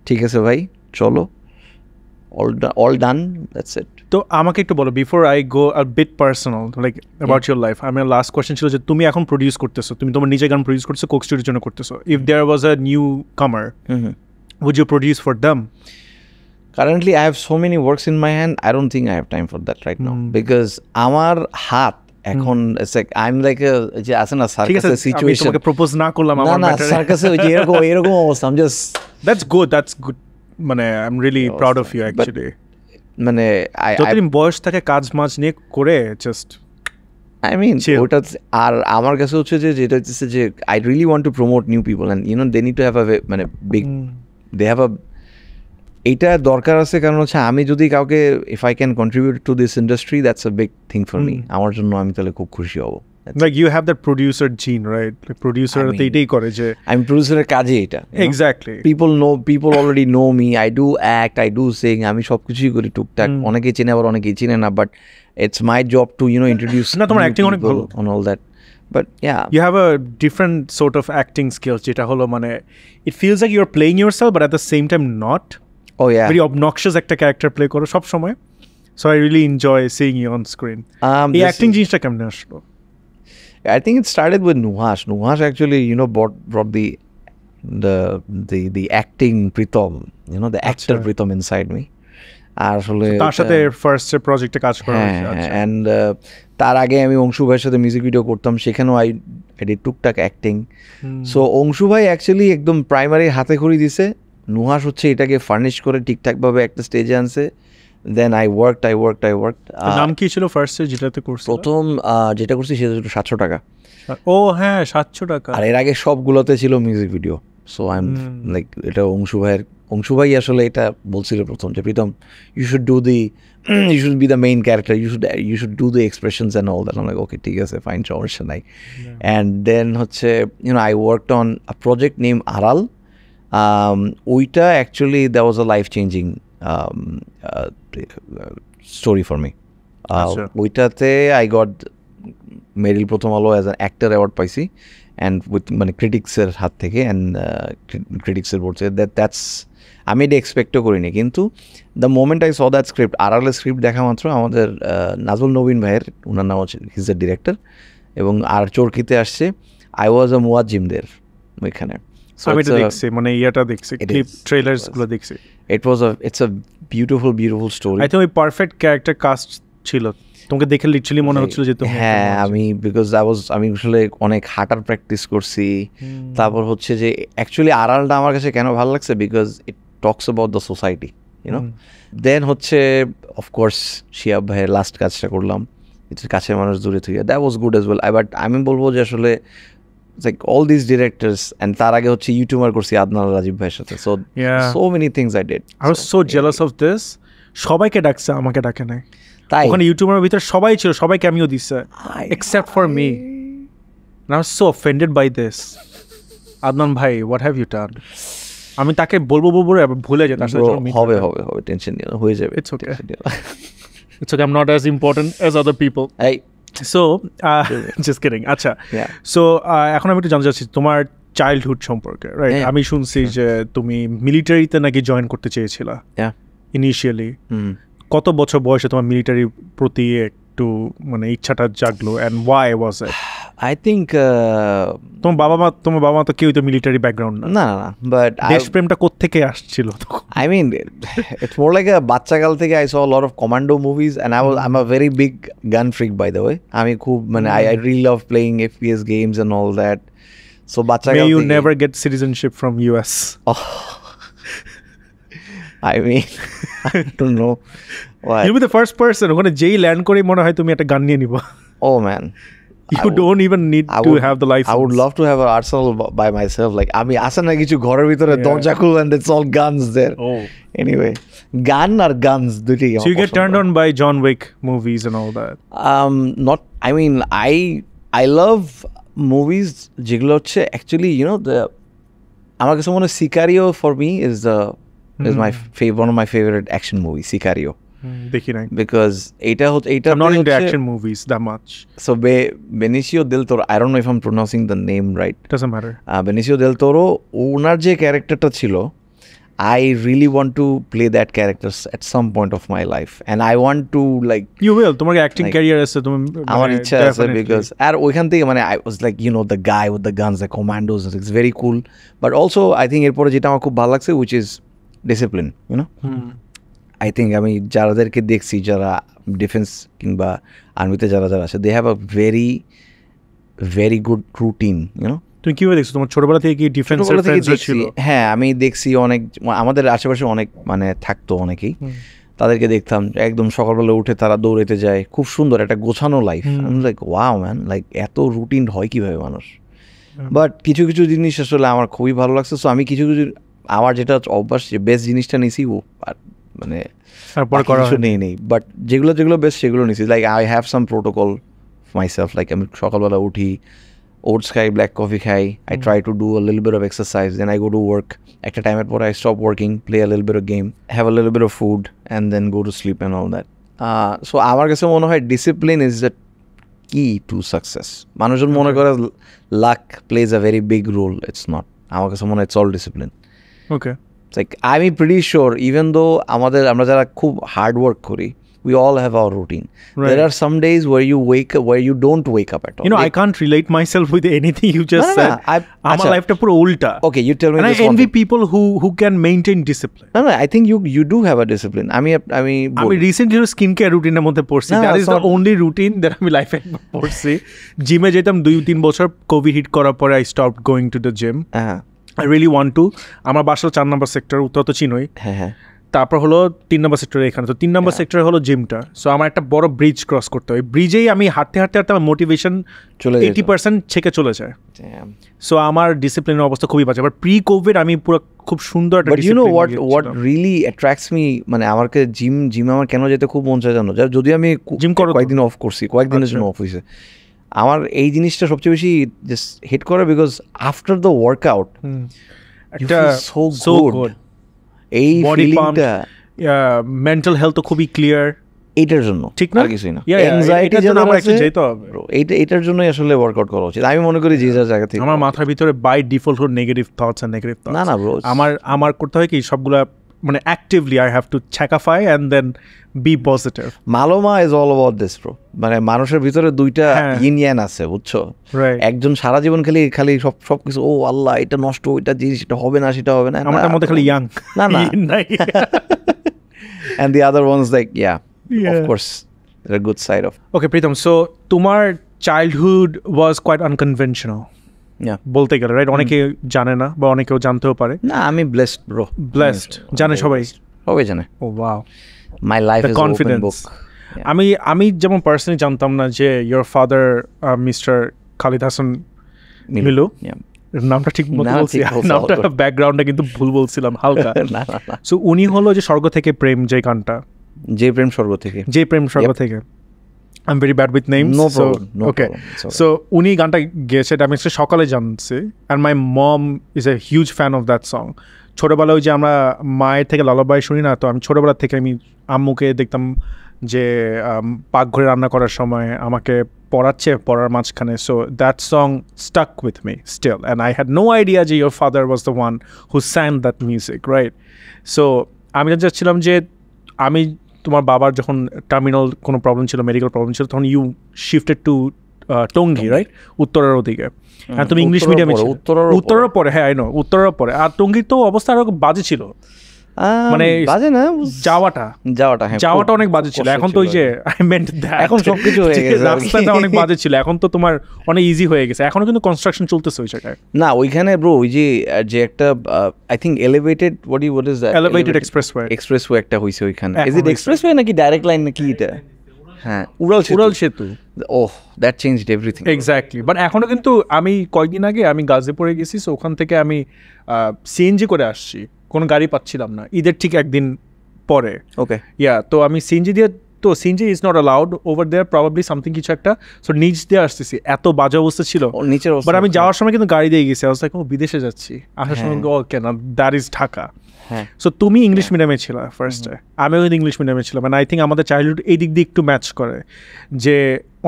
ঠিক আছে ভাই চলো, all done, that's it. তো আমাকে একটু বলো, before I go a bit personal, like about your life, আমার লাস্ট কোয়েশ্চেন ছিল যে তুমি এখন প্রডিউস করতেছো, তুমি তোমার নিজের গান প্রডিউস করতেছো, কোক স্টুডিওর জন্য করতেছো, if there was a new comer, would you produce for them? Currently I have so many works in my hand, I don't think I have time for that right now, because আমার হাত এখন I'm like যে আছে না সার্কাসের situation, তোমাকে propose না করলাম আমার ম্যাটার, না সার্কাসে ওই যে এরকম অবস্থা, I'm just that's good মানে I'm really proud of you actually, মানে যতদিন বয়স থাকে কাজ মাজ নিয়ে করে জাস্ট I mean ওটা। আর আমার কাছে হচ্ছে যে যেটা হচ্ছে যে I really want to promote new people, and they need to have a মানে big they have a, এটা দরকার আছে, কারণ হচ্ছে আমি যদি কাউকে if I can contribute to this industry, that's a big thing for me, আমার জন্য আমি তাহলে খুব খুশি হব। Like you have that producer gene, right? Like producer তে এটাই করে যে আমি প্রডিউসারের কাজে এটা exactly people already know me. I do act, I do sing, আমি সবকিছুই করি টুকটাক, অনেকেই চেনে আবার অনেকেই চিনে না, but it's my job to introduce না তোমার acting অনেক ভালো on all that. But yeah, you have a different sort of acting skills যেটা হলো মানে it feels like you're playing yourself but at the same time not. Oh yeah, very obnoxious একটা character play করো সব সময়, so I really enjoy seeing you on screen. এই acting জিনিসটা কেমনে আসলো? I think it started with Nuhash. Nuhash actually, brought the acting Pritam, the actor Pritam inside me. আর আসলে তার সাথে ফার্স্ট প্রজেক্টে কাজ করা হয়েছে। এন্ড তার আগে আমি অংশু ভাইয়ের সাথে মিউজিক ভিডিও করতাম, সেখানেও আই ডিড টুকটাক অ্যাক্টিং। সো অংশু ভাই অ্যাকচুয়ালি একদম প্রাইমারি হাতে খড়ি দিছে, নুহাস হচ্ছে এটাকে ফার্নিশ করে ঠিকঠাকভাবে একটা স্টেজে আনছে। দেন আই ওয়ার্কড নাম কি ছিল ফার্স্টে যেটাতে করছিস? প্রথম যেটা করছি সেটা ছিল 700 টাকা। ও হ্যাঁ 700 টাকা। আর এর আগে সবগুলোতে ছিল music video. So I am like এটা অংশু ভাই আসলে এটা বলছিল প্রথম যে Pritam you should be the main character, you should do the expressions and all that. I'm like okay ঠিক আছে ফাইন, সমস্যা নাই। and then হচ্ছে I worked on a project named Aral. ওইটা actually that was a life changing story for me. ওইটাতে I got মেরিল প্রথম আলো as an actor award পাইছি, অ্যান্ড উইথ মানে ক্রিটিক্সের হাত থেকে, অ্যান্ড ক্রিটিক্সের বলছে দ্যাটস আমি এটা এক্সপেক্টও করিনি। কিন্তু the moment I saw that script, আড়ালের স্ক্রিপ্ট দেখা মাত্র আমাদের নাজমুল নবীন ভাইয়ের, ওনার নাম হচ্ছে হিজ দ্য ডিরেক্টর, এবং আর চরকিতে আসছে আই ওয়াজ আ মুয়াজ্জিমদের ওইখানে। আমি এটা দেখছি, মানে ইয়াটা দেখছি, ক্লিপ ট্রেলার্স গুলো দেখছি। It's a beautiful story. I think ওই পারফেক্ট ক্যারেক্টার কাস্ট ছিল, তোমাকে দেখে লিটারালি মনে হচ্ছিল যে তুমি। হ্যাঁ আমি আমি আসলে অনেক হাঁটার প্র্যাকটিস করছি। তারপর হচ্ছে যে অ্যাকচুয়ালি আড়ালটা আমার কাছে কেন ভালো লাগছে, because it talks about the society, then হচ্ছে অফকোর্স শিয়াব ভাইয়ের লাস্ট কাজটা করলাম, কাছের মানুষ দূরে থেকে, that was good as well. But আমি বলবো যে আসলে like all these directors, and তার আগে হচ্ছে ইউটিউবার করছি আদনান রাজীব ভাইয়ের সাথে। so many things I did. I was so jealous of this. সবাইকে ডাকছে, আমাকে ডাকে নাই। তাই ওখানে ইউটিউবারের ভিতর সবাই ছিল, সবাই ক্যামিও দিচ্ছে except for me, and I was so offended by this. Adnan ভাই, what have you done? আমি তাকে বলবো ভুলে যেতে আসলে হবে টেনশন নিও, হয়ে যাবে। It's okay. It's okay, I'm not as important as other people. Hey. So just kidding. আচ্ছা, so এখন আমি একটু জানতে চাচ্ছি তোমার চাইল্ডহুড সম্পর্কে, রাইট? আমি শুনছি যে তুমি মিলিটারিতে নাকি জয়েন করতে চেয়েছিলা ইনিশিয়ালি। কত বছর বয়সে তোমার মিলিটারির প্রতি একটু মানে ইচ্ছাটা জাগলো, and why was it? I think তোমার বাবা মা তো কেউই তো মিলিটারি ব্যাকগ্রাউন্ড না, বাট দেশপ্রেমটা কোত্থেকে আসছিল? I mean it's more like a বাচ্চাকাল থেকে I saw a lot of commando movies, and I'm a very big gun freak by the way. আমি খুব মানে I really love playing FPS games and all that. So বাচ্চাকাল থেকে. May you never get citizenship from US? I mean I don't know why. You'll be the first person ওখানে যেই land করে মনে হয় তুমি একটা গান নিয়ে নিবা। Oh man, you don't even need to have the license. I would love to have an arsenal by myself. Like আমি আসে না কিছু ঘরের ভিতরে দরজা খুল and it's all guns there. Oh, anyway, gun or guns দুটোই। So you get turned on by John Wick movies and all that? Not, I mean I love movies যেগুলো হচ্ছে actually আমার কাছে মনে হয় Sicario for me is one of my favorite action movies, Sicario. দেখি নাই, because এটা I'm not into action movies that much. So Benicio del Toro, I don't know if I'm pronouncing the name right. Doesn't matter. Benicio del Toro, ওনার যে ক্যারেক্টারটা ছিল, I really want to play that character at some point of my life, and I want to like. You will. তোমার acting career আছে, তুমি আমার ইচ্ছা আছে, because আর ওইখান থেকে মানে I was like the guy with the guns, the commandos, it's very cool. But also I think এরপরে যেটা আমার খুব ভালো লাগছে, which is discipline, I think আমি যাদেরকে দেখছি যারা ডিফেন্স কিংবা আর্মিতে যারা আছে, they have a very very good routine, তুমি কিভাবে দেখছো? তোমার ছোটবেলা থেকে কি ডিফেন্সের ফ্রেন্ডস ছিল? হ্যাঁ আমি দেখছি, অনেক আমাদের আশেপাশে অনেক মানে থাকতো অনেকেই, তাদেরকে দেখতাম একদম সকালবেলা উঠে তারা দৌড়াতে যায়, খুব সুন্দর একটা গোছানো লাইফ। আমি লাইক ওয়াও ম্যান, লাইক এত রুটিন হয় কিভাবে মানুষ। বাট কিছু কিছু জিনিস আসলে আমার খুবই ভালো লাগছে। সো আমি কিছু আমার যেটা অভ্যাস, যে বেস্ট জিনিসটা নিছি, মানে কিছু নেই, বাট যেগুলো বেস্ট সেগুলো নিছি। Like I have some protocol myself. Like আমি সকালবেলা উঠি, oats খাই, black coffee খাই, I try to do a little bit of exercise, then I go to work. একটা টাইমের পরে I stop working, play a little bit of game, have a little bit of food, and then go to sleep and all that. So আমার কাছে মনে হয় discipline is the key to success. মানুষজন মনে করে luck plays a very big role. It's not. আমার কাছে মনে হয় it's all discipline. Okay. It's like I'm pretty sure even though আমরা যারা খুব hard work করি, we all have our routine. Right. There are some days where you don't wake up at all. You know, I can't relate myself with anything you just said. আমার লাইফটা পুরো উল্টা. Okay, you tell me and this I one envy thing. people who can maintain discipline. No, I think you do have a discipline. আমি recently skin care রুটিনের মধ্যে পড়ছি। That is the only routine that আমি লাইফে পড়ছি। জিমে যেতাম 2-3 বছর, কোভিড হিট করার পরে I stopped going to the gym. I really want to. আমার বাসা 4 নম্বর সেক্টর, উত্তর তো চিনোই। হ্যাঁ। তারপর হলো 3 নম্বর সেক্টরে এখানে, তো 3 নম্বর সেক্টরে হলো জিমটা। সো আমার একটা বড় ব্রিজ ক্রস করতে হয়, ব্রিজেই আমি হাঁটতে আমার মোটিভেশন 80% ছেকে চলে যায়। সো আমার ডিসিপ্লিনের অবস্থা খুবই বাজে। বাট প্রি কোভিড আমি পুরো খুব সুন্দর একটা discipline. But you know what really attracts me, মানে আমাকে জিম আমার কেন যেতে খুব মন চায় জানো? যদি আমি জিম কয়েকদিন অফ করছি, কয়েকদিনের জন্য অফ হয়েছে, আমার এই জিনিসটা সবচেয়ে বেশি জাস্ট হিট করে বিকজ আফটার দ্য ওয়ার্কআউট একটা সো গুড এই ফিলিংটা, মেন্টাল হেলথ তো খুবই ক্লিয়ার। এইটার জন্য ঠিক না, আর কিছুই না। অ্যাংজাইটি যেন আমার একটু যেতে হবে, এইটার জন্যই আসলে ওয়ার্কআউট করা উচিত আমি মনে করি। যে যার জায়গা থেকে আমার মাথার ভিতরে by default negative thoughts and negative thoughts. না ব্রো, আমার করতে হয় কি সবগুলা মানে actively I have to checkify and then be positive. Maloma is all about this bro. মানে মানুষের ভিতরে দুইটা ইন ইয়ান আছে, বুঝছো? একজন সারা জীবন খালি সবকিছু ও আল্লাহ এটা নষ্ট, ওইটা জিনিস এটা হবে না, সেটা হবে না, আমার মধ্যে খালি ইয়াং না and the other one's like yeah, of course there's a good side of. Okay Pritam, so তোমার childhood was quite unconventional. বলতে গেলে রাইট, অনেকে জানে না বা অনেকেও জানতেও পারে না। আমি ব্লেসড ব্রো, ব্লেসড জানে সবাই জানে। Oh wow, my life is open book. আমি যেমন পার্সোনালি জানতাম না যে your father mister Khalid Hasan Milu, নামটা ঠিক মতো বলছি, নামটা ব্যাকগ্রাউন্ডটা কিন্তু ভুল বলছিলাম হালকা। সো উনি হলো যে স্বর্গ থেকে প্রেম, যে গানটা যে প্রেম স্বর্গ থেকে, যে প্রেম স্বর্গ থেকে। I'm very bad with names. No problem. Okay. So উনি গানটা গেয়েছে, আমি সকালে জানছি, and my mom is a huge fan of that song. ছোটবেলায় ওই যে আমরা মায়ের থেকে লালাবাই শুনি না, তো আমি ছোটবেলা থেকে আমি আম্মুকে দেখতাম যে পাকঘরে রান্না করার সময় আমাকে পড়ার মাঝখানে। So that song stuck with me still, and I had no idea যে your father was the one who sang that music, right? So আমি জানতে চাচ্ছিলাম যে আমি তোমার বাবার যখন টার্মিনাল কোনো প্রবলেম ছিল, মেডিকেল প্রবলেম ছিল, তখন you shifted to Tongi, right? উত্তরের ওদিকে। হ্যাঁ, তুমি ইংলিশ মিডিয়ামে ছিল উত্তরের পরে। হ্যাঁ, আই নো, উত্তরের পরে। আর টঙ্গীর তো অবস্থা আরো বাজে ছিল, মানে বাজে না, যাওয়াটা অনেক বাজে ছিল। এখন তো ওই যে আই মেন্ট দ্যাট, এখন সবকিছু হয়ে গেছে, রাস্তাটা অনেক বাজে ছিল, এখন তো তোমার অনেক ইজি হয়ে গেছে। এখনো কিন্তু কনস্ট্রাকশন চলতেছে ওই জায়গায়। না ওইখানে ব্রো ওই যে একটা I think elevated what is that, elevated expressway একটা হইছে ওইখানে। ইজ ইট এক্সপ্রেসওয়ে নাকি ডাইরেক্ট লাইন নাকি এটা? হ্যাঁ, উড়াল সেতু। Oh, that changed everything. Exactly. But এখনো কিন্তু আমি কয়েকদিন আগে আমি গাজীপুরে গেছি, সো ওখান থেকে আমি সিএনজি করে আসছি, কোনো গাড়ি পাচ্ছিলাম না ঈদের ঠিক একদিন পরে। ওকে, ইয়া, তো আমি সিএনজি দিয়ে, তো CNG is not allowed over there, probably something কিছু একটা। সো নিচ দিয়ে আসতেছি, এত বাজে অবস্থা ছিল নিচের। বাট আমি যাওয়ার সময় কিন্তু গাড়ি দিয়ে গেছি, আই বিদেশে যাচ্ছি, আসার সময় ওকে না, দ্যাট ইজ ঢাকা। সো তুমি ইংলিশ মিডিয়ামে ছিল ফার্স্টে, আমিও কিন্তু ইংলিশ মিডিয়ামে ছিলাম। আই থিঙ্ক আমাদের চাইল্ডহুড এই দিক দিয়ে একটু ম্যাচ করে, যে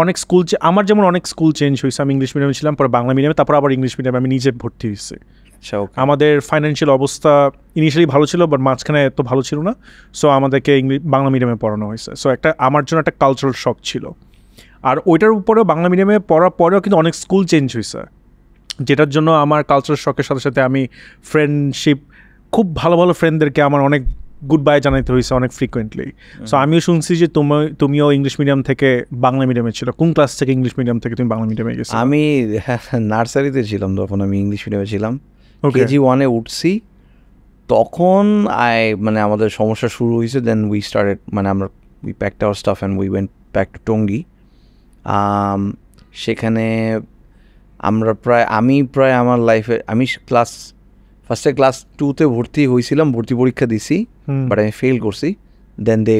অনেক স্কুল, আমার যেমন অনেক স্কুল চেঞ্জ হয়েছে। আমি ইংলিশ মিডিয়ামে ছিলাম, পরে বাংলা মিডিয়ামে, তারপর আবার ইংলিশ মিডিয়ামে আমি নিজে ভর্তি হয়েছি। আমাদের ফাইন্যান্সিয়াল অবস্থা ইনিশিয়ালি ভালো ছিল, বাট মাঝখানে এত ভালো ছিল না, সো আমাদেরকে বাংলা মিডিয়ামে পড়ানো হয়েছে। সো একটা আমার জন্য একটা কালচারাল শক ছিল। আর ওইটার উপরেও বাংলা মিডিয়ামে পড়ার পরেও কিন্তু অনেক স্কুল চেঞ্জ হয়েছে, যেটার জন্য আমার কালচারাল শকের সাথে সাথে আমি ফ্রেন্ডশিপ, খুব ভালো ভালো ফ্রেন্ডদেরকে আমার অনেক গুড বাই জানাইতে হয়েছে অনেক ফ্রিকুয়েন্টলি। সো আমিও শুনছি যে তুমিও ইংলিশ মিডিয়াম থেকে বাংলা মিডিয়ামে ছিল। কোন ক্লাস থেকে ইংলিশ মিডিয়াম থেকে তুমি বাংলা মিডিয়ামে গেছো? আমি নার্সারিতে ছিলাম তখন, আমি ইংলিশ মিডিয়ামে ছিলাম। কেজি 1-এ উঠছি তখন মানে আমাদের সমস্যা শুরু হয়েছে। দেন উই স্টার্টেড, মানে we packed hour staff and we went back to Tongi. সেখানে আমি প্রায় আমার লাইফে আমি ফার্স্টে ক্লাস 2-তে ভর্তি হয়েছিলাম, ভর্তি পরীক্ষা দিছি, বাট আমি ফেল করছি। দেন দে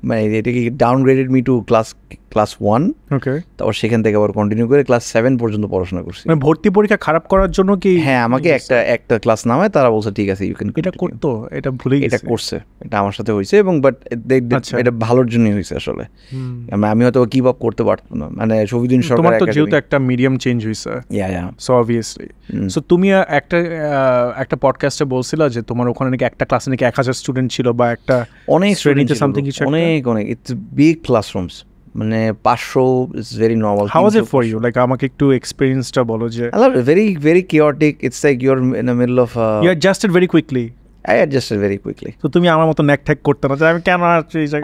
মানে এটাকে ডাউনগ্রেডেড মি টু ক্লাস 1, ওকে, তারপর সেখান থেকে আবার কন্টিনিউ করে ক্লাস 7 পর্যন্ত পড়াশোনা করছি। মানে ভর্তি পরীক্ষা খারাপ করার জন্য কি? হ্যাঁ, আমাকে একটা ক্লাস নামায়, তারা বলছে ঠিক আছে ইউ ক্যান। এটা করতো, এটা ভুলে গেছি। এটা করছে, এটা আমার সাথে হয়েছে, এবং বাট এটা ভালোর জন্যই হয়েছে আসলে। আমি হয়তো কিপ আপ করতে পারতাম না, মানে শফিউদ্দিন সরকার। তোমার তো যেহেতু একটা মিডিয়াম চেঞ্জ হয়েছে, সো অবভিয়াসলি। সো তুমি একটা পডকাস্টে বলছিলা যে তোমার ওখানে নাকি একটা ক্লাসে নাকি 1000 স্টুডেন্ট ছিল, বা একটা অনেক শ্রেণীতে সামথিং কিছু, অনেক ইটস বিগ ক্লাসরুমস, মানে 500 is very normal. How was it for you? Like আমাকে একটু এক্সপেরিয়েন্সটা বলো। যে very chaotic. It's like you're in the middle of you adjusted very quickly. I adjusted very quickly. তো তুমি আমার মতো ন্যাক ঠ্যাক করতে না যে আমি কেন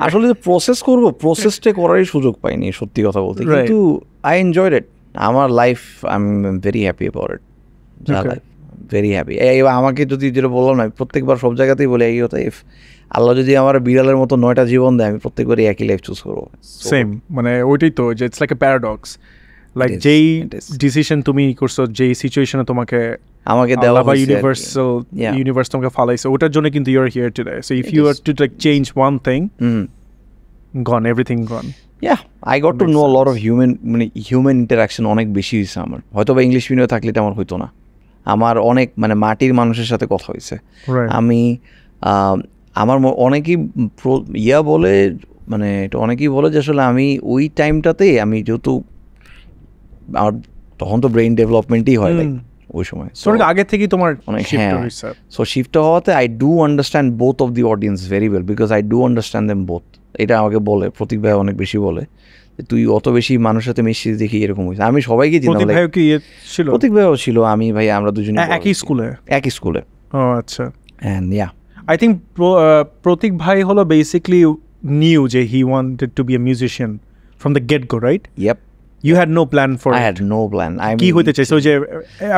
আসলে প্রসেস করবো, প্রসেসটা করারই সুযোগ পাইনি সত্যি কথা বলতে, কিন্তু I enjoyed it. আমার life, I'm very happy about it. Very happy. আমাকে যদি যেটা বললাম না, প্রত্যেকবার সব জায়গাতেই বলে এই কথা, ইফ আল্লাহ যদি আমার বিড়ালের মতো 9টা জীবন দেয়, আমি প্রত্যেকবারই একই লাইফ চুজ করবো। সেম, মানে ওইটাই তো, যে it's like A paradox. Like যেই ডিসিশন তুমি করছো, যেই সিচুয়েশনে তোমাকে দেওয়া বা ইউনিভার্স তোমাকে ফালাইছে, ওটার জন্য কিন্তু you are here today. So if you are to like change one thing, gone, everything gone. Yeah, I got to know a lot of human interaction অনেক বেশি হয়েছে আমার। হয়তো বা ইংলিশ মিডিয়ামে থাকলে এটা আমার হইতো না। আমার অনেক মানে মাটির মানুষের সাথে কথা হয়েছে। আমি আমার অনেকেই বলে, মানে এটা অনেকেই বলে যে আসলে আমি ওই টাইমটাতেই, আমি যেহেতু আমার তখন তো ব্রেইন ডেভেলপমেন্টই হয় ওই সময়, আগে থেকেই তোমার অনেক সো শিফটটা হওয়াতে I do understand both of the audience very well, because I do understand them both. এটা আমাকে বলে প্রতীক ভাই, অনেক বেশি বলে তুই অত বেশি মানুষের সাথে মিশিস দেখি এরকম হয়েছে। আমি সবাইকে চিনি, প্রতীক ভাইও ছিল, আমি ভাই আমরা দুজনে একই স্কুলে। ও আচ্ছা। এন্ড ইয়া, আই থিঙ্ক প্রতীক ভাই হলো বেসিক্যালি নিউ যে he wanted to be a musician from the gate go, right? ইয়েপ। You had no plan for it. I had no plan. কি হইতে চাইছো যে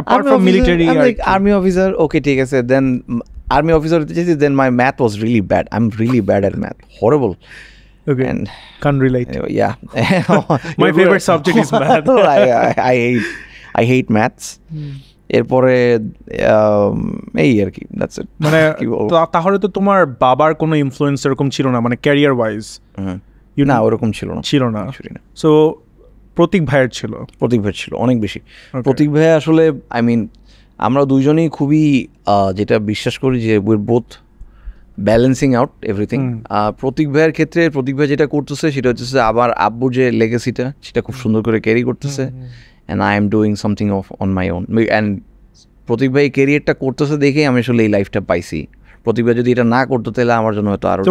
apart from military? I'm like army officer. Okay, ঠিক আছে। Then army officer হইতে চাইছি, then my math was really bad. I'm really bad at math. Horrible. Okay. And can't relate. Yeah. My favorite subject is math. I hate maths. এরপরে এই আর কি, that's it. মানে তাহলে তো তোমার বাবার কোনো ইনফ্লুয়েন্স এরকম ছিল না, মানে ক্যারিয়ার ওয়াইজ? না, ওরকম ছিল না। সো প্রতীক ভাইয়ের ছিল অনেক বেশি। প্রতীক ভাই আসলে, আই মিন, আমরা দুইজনেই খুবই যেটা বিশ্বাস করি যে উইর বোথ ব্যালেন্সিং আউট এভরিথিং। প্রতীক ভাইয়ের ক্ষেত্রে প্রতীক ভাই যেটা করতেছে সেটা হচ্ছে আমার আব্বুর যে লেগেসিটা, সেটা খুব সুন্দর করে ক্যারি করতেছে, and I am doing something on my own. And Pratik ভাই ক্যারিয়ারটা করতেছে দেখেই আমি আসলে এই লাইফটা পাইছি। প্রতীক ভাই যদি এটা না করতো তাহলে আমার জন্য হয়তো আরো।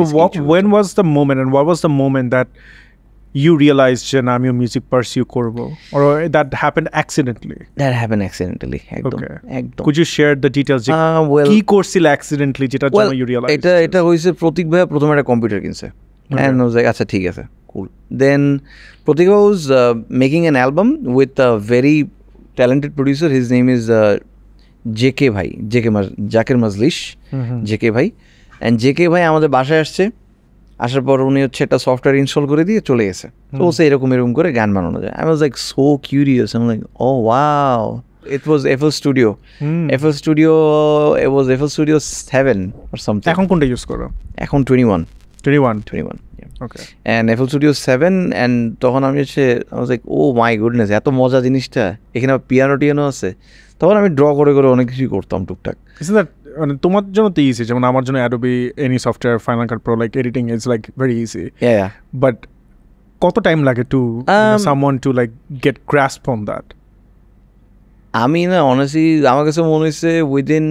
when was the moment and what was the moment that you realized যে না আমি মিউজিক পারসিউ করব, or that happened accidentally? That happened accidentally, একদম। Could you share the details? কি করছিল accidentally যেটার জন্য you realized? এটা হইছে, প্রতীক ভাই প্রথমে একটা কম্পিউটার কিনছে, and I was like আচ্ছা ঠিক আছে, cool. Then প্রতীক ভাই was making an album with a very talented producer. His name is JK ভাই, জাকির মজলিশ, JK ভাই। অ্যান্ড JK ভাই আমাদের বাসায় আসার পর উনি হচ্ছে একটা সফটওয়্যার ইনস্টল করে দিয়ে চলে গেছে। তো বলছে এরকম করে গান বানানো যায়। I was like so curious. I'm like, oh wow. It was FL Studio. FL Studio, it was FL Studio 7 or something. এখন কোনটা ইউজ করো? এখন 21. Yeah. Okay. And FL Studio 7, and তখন আমি হচ্ছে I was like, oh my goodness, এত মজা জিনিসটা, এখানে পিয়ানো আছে। তখন আমি ড্র করে অনেক কিছুই করতাম টুকটাক। মানে তোমার জন্য তো ইজি, যেমন আমার জন্য Adobe any software, final cut pro, like editing is like very easy. But কত টাইম লাগে to someone to like gate grasp on that? আমি না অনেস্টলি আমার কাছে মনে হয়েছে উইদিন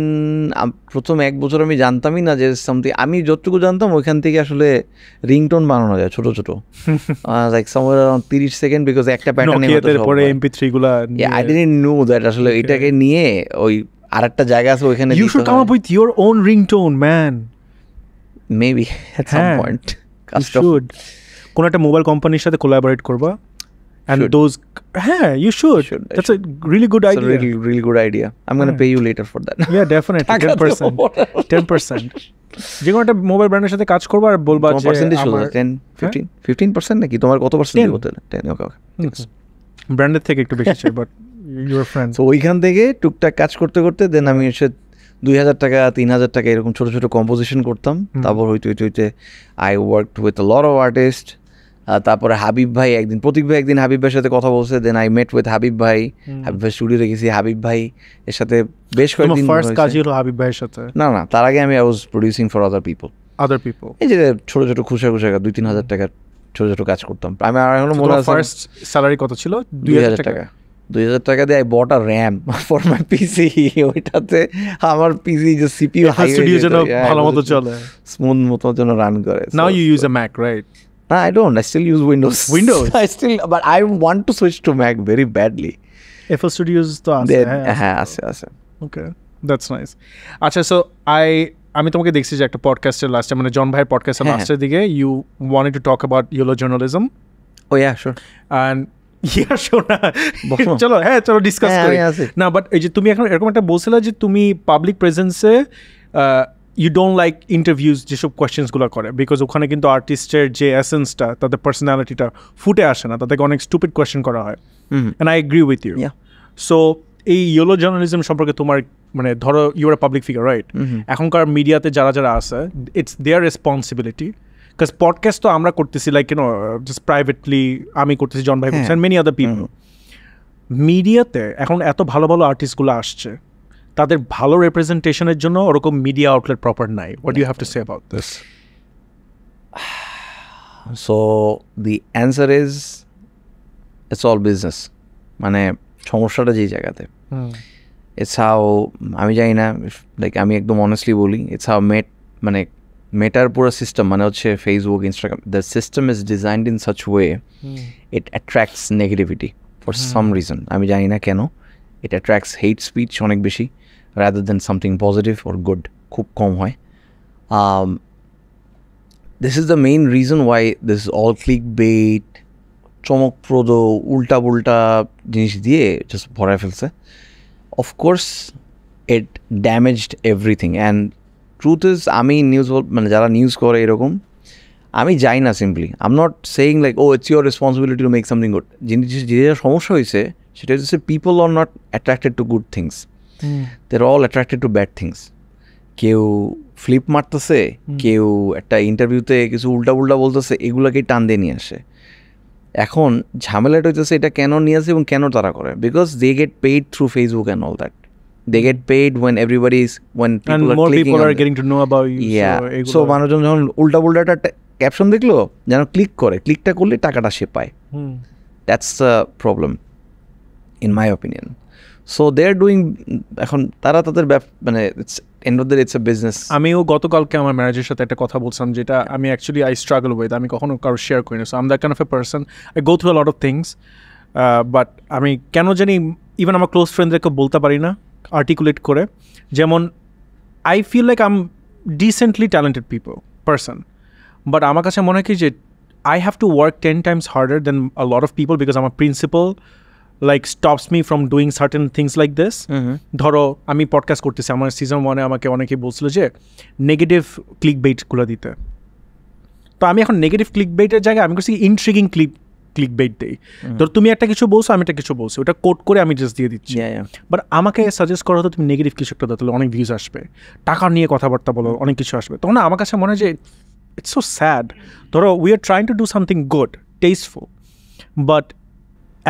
প্রথম 1 বছর আমি জানতামই না যে সামথিং, আমি যতটুকু জানতাম ওইখান থেকে আসলে রিংটোন বানানো যায় ছোট like somewhere around 30 second, because একটা প্যাটার্নে পরে MP3 গুলা। আই ডিডন্ট নো দ্যাট আসলে এটাকে নিয়ে ওই আরেকটা জায়গা আছে ওইখানে you should come up with your own ringtone, man. Maybe at some point. You should. কোন একটা মোবাইল কোম্পানির সাথে কোলাবোরেট করবা, and those you should. That's a really good idea. It's a really good idea. I'm going to pay you later for that. Yeah, definitely. 10%. যে কোনো একটা mobile ব্র্যান্ডের সাথে কাজ করবা আর বলবা যে আমার 15% নাকি তোমার কত পার্সেন্ট দিব তাহলে? 10. Okay. ব্র্যান্ডের থেকে একটু বেশি চাই, বাট ইউর ফ্রেন্ড। সো ওইখান থেকে টুকটাক কাজ করতে দেন আমি এসে 2,000 টাকা 3,000 টাকা এরকম ছোট ছোট কম্পোজিশন করতাম। তারপর হইতে I worked with a lot of artist. তারপরে হাবিব ভাই প্রতীক ভাই একদিন হাবিব ভাইয়ের সাথে কথা বলছে, then I met with Habib ভাই স্টুডিওতে গেছি। হাবিব ভাই এর সাথে বেশ কয়েকদিন ফার্স্ট কাজই হলো হাবিব ভাইয়ের সাথে? না, তার আগে আমি I was producing for other people. এই যে ছোট ছোট খুচরা 2-3 হাজার টাকার ছোট ছোট কাজ করতাম। আমি আর এখনো মনে আছে ফার্স্ট স্যালারি কত ছিল? 2,000 টাকা। 2,000 টাকা দিয়ে I bought a RAM for my PC. ওইটাতে আমার পিসি যে সিপিইউ হাই স্টুডিও যেন ভালোমতো চলে, স্মুথ মতো যেন রান করে। Now you use a Mac, right? No, I don't. I still use Windows. But I want to switch to Mac very badly. FL Studios তো আছে? হ্যাঁ, আছে। Okay, that's nice. আচ্ছা, so আমি তোমাকে দেখছি যে একটা পডকাস্টের লাস্টে, মানে জন ভাইয়ের পডকাস্টের লাস্টের দিকে, you wanted to talk about YOLO journalism. Oh yeah, sure. And চলো ডিসকাস করি না। বাট এই যে তুমি এখন এরকম একটা বলছিলে যে তুমি পাবলিক প্রেজেন্সে ইউ ডোন্ট লাইক ইন্টারভিউজ যেসব কোয়েশ্চেন্সগুলো করে, বিকজ ওখানে কিন্তু আর্টিস্টের যে এসেন্সটা, তাদের পার্সোনালিটিটা ফুটে আসে না, তাদেরকে অনেক স্টুপিড কোয়েশ্চেন করা হয়। And I agree with you. So এই ইয়েলো জার্নালিজম সম্পর্কে তোমার, মানে ধরো you are a public figure, right? এখনকার মিডিয়াতে যারা আছে, it's their responsibility. Because podcast তো আমরা করতেছি, লাইক ইউনো জাস্ট প্রাইভেটলি আমি করতেছি, জন ভাই করতেছি, মেনি আদার পিপল। মিডিয়াতে এখন এত ভালো ভালো আর্টিস্টগুলো আসছে, তাদের ভালো রিপ্রেজেন্টেশনের জন্য ওরকম মিডিয়া আউটলেট প্রপার নাই। What do you have to say about this? So the answer is it's all business. মানে সমস্যাটা যেই জায়গাতে, ইটস হাউ, আমি জানি না, লাইক আমি একদম অনেস্টলি বলি, ইটস হাউ মানে মেটার পুরো সিস্টেম, মানে হচ্ছে Facebook, Instagram, the system is designed in such way it attracts negativity for some reason. আমি জানি না কেন ইট অ্যাট্রাক্টস হেট স্পিচ অনেক বেশি, rather than something positive or good খুব কম হয়। This is the main reason why this is all click bait, চমকপ্রদ উল্টা পুল্টা জিনিস দিয়ে জাস্ট ভরায় ফেলছে। Of course it damaged everything. And truth is, আমি নিউজ, মানে যারা নিউজ করে এরকম, আমি যাই না simply. I am not saying like oh it's your responsibility to make something good. যেটা সমস্যা হয়েছে সেটা হচ্ছে people are not attracted to good things, they are all attracted to bad things. কেউ ফ্লিপ মারতেছে, কেউ একটা ইন্টারভিউতে কিছু উল্টা বলতেছে, এগুলোকেই টান দিয়ে নিয়ে আসে। এখন ঝামেলাটা হইতেছে এটা কেন নিয়ে আসে এবং কেন তারা করে, because they get paid through Facebook and all that. They get paid when when people and are more clicking people are on getting to know about you. Yeah. So মানুষজন যখন উল্টা একটা ক্যাপশন দেখলো, যেন ক্লিকটা করলে টাকাটা সে পায়. That's the problem in my opinion. So they are doing, এখন তারা তাদের মানে end of the day it's a business. আমিও গতকালকে আমার ম্যানেজারের সাথে একটা কথা বলছিলাম, যেটা আমি অ্যাকচুয়ালি I struggle with, আমি কখনো কারো শেয়ার করি না. So I'm that kind of a person. I go through a lot of things, but আমি কেন জানি ইভেন আমার ক্লোজ ফ্রেন্ডদেরকে বলতে পারি না আর্টিকুলেট করে। যেমন I feel like I am decently talented person, but আমার কাছে মনে হয় কি যে I have to work 10 times harder than a lot of people because আমার principal like stops me from doing certain things like this. ধরো আমি podcast করতেছি, আমার সিজন 1 আমাকে অনেকে বলছিল যে নেগেটিভ ক্লিক বেইটগুলো দিতে, তো আমি এখন নেগেটিভ ক্লিক বেইটের জায়গায় আমি করছি ইন্ট্রিগিং ক্লিক বেইট দেই। ধর তুমি একটা কিছু বলছো, আমি একটা কিছু বলছি, ওটা কোড করে আমি জাস্ট দিয়ে দিচ্ছি। বাট আমাকে সাজেস্ট করা হতো তুমি নেগেটিভ কিছু একটা দাও, তাহলে অনেক ভিউজ আসবে, টাকা নিয়ে কথাবার্তা বলো, অনেক কিছু আসবে। তখন আমার কাছে মনে হয় যে ইটস সো স্যাড। ধরো we are trying to do something good, tasteful, but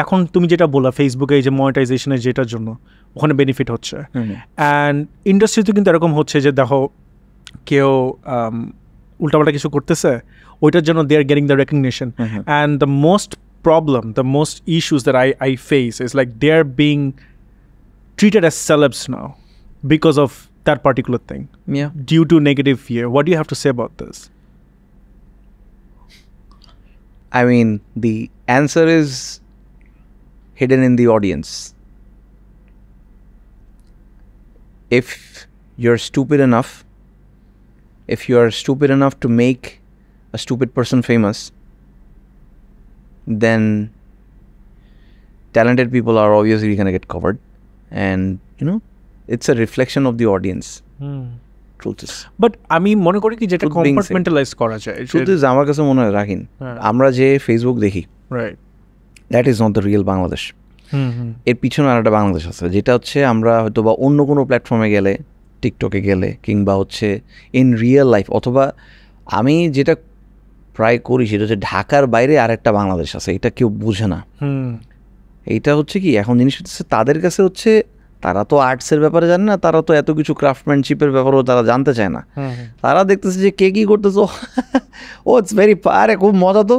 এখন তুমি যেটা বললা ফেসবুকে এই যে মনিটাইজেশনের যেটার জন্য ওখানে বেনিফিট হচ্ছে, অ্যান্ড ইন্ডাস্ট্রিতে কিন্তু এরকম হচ্ছে যে দেখো কেউ উল্টাপাল্টা কিছু করতেছে, ওইটার জন্য they are getting the recognition. And the most problem, the most issues that I face is like they're being treated as celebs now because of that particular thing. Yeah. Due to negative fear. What do you have to say about this? I mean, the answer is hidden in the audience. If you're stupid enough to make a stupid person famous, then talented people are obviously going to get covered, and you know, it's a reflection of the audience. Truth is, but আমি মনে করি কি যেটা compartmentalise করা যায়, truth is আমার কাছে মনে হয় রাখিন, আমরা যে ফেসবুক দেখি, right, that is not the real Bangladesh. এর পিছনে আরেকটা বাংলাদেশ আছে, যেটা হচ্ছে আমরা হয়তো বা অন্য কোনো প্ল্যাটফর্মে গেলে টিকটকে গেলে কিংবা হচ্ছে ইন রিয়েল লাইফ, অথবা আমি যেটা প্রায় করি সেটা হচ্ছে ঢাকার বাইরে আরেকটা বাংলাদেশ আছে, এটা কেউ বুঝে না। এইটা হচ্ছে কি এখন জিনিস হচ্ছে তাদের কাছে হচ্ছে তারা তো আর্টসের ব্যাপারে জানে না, তারা তো এত কিছু ক্রাফটম্যানশিপের ব্যাপারেও তারা জানতে চায় না। তারা দেখতেছে যে কে কী করতেছে, ও ইটস ভেরি আরে খুব মজা, তো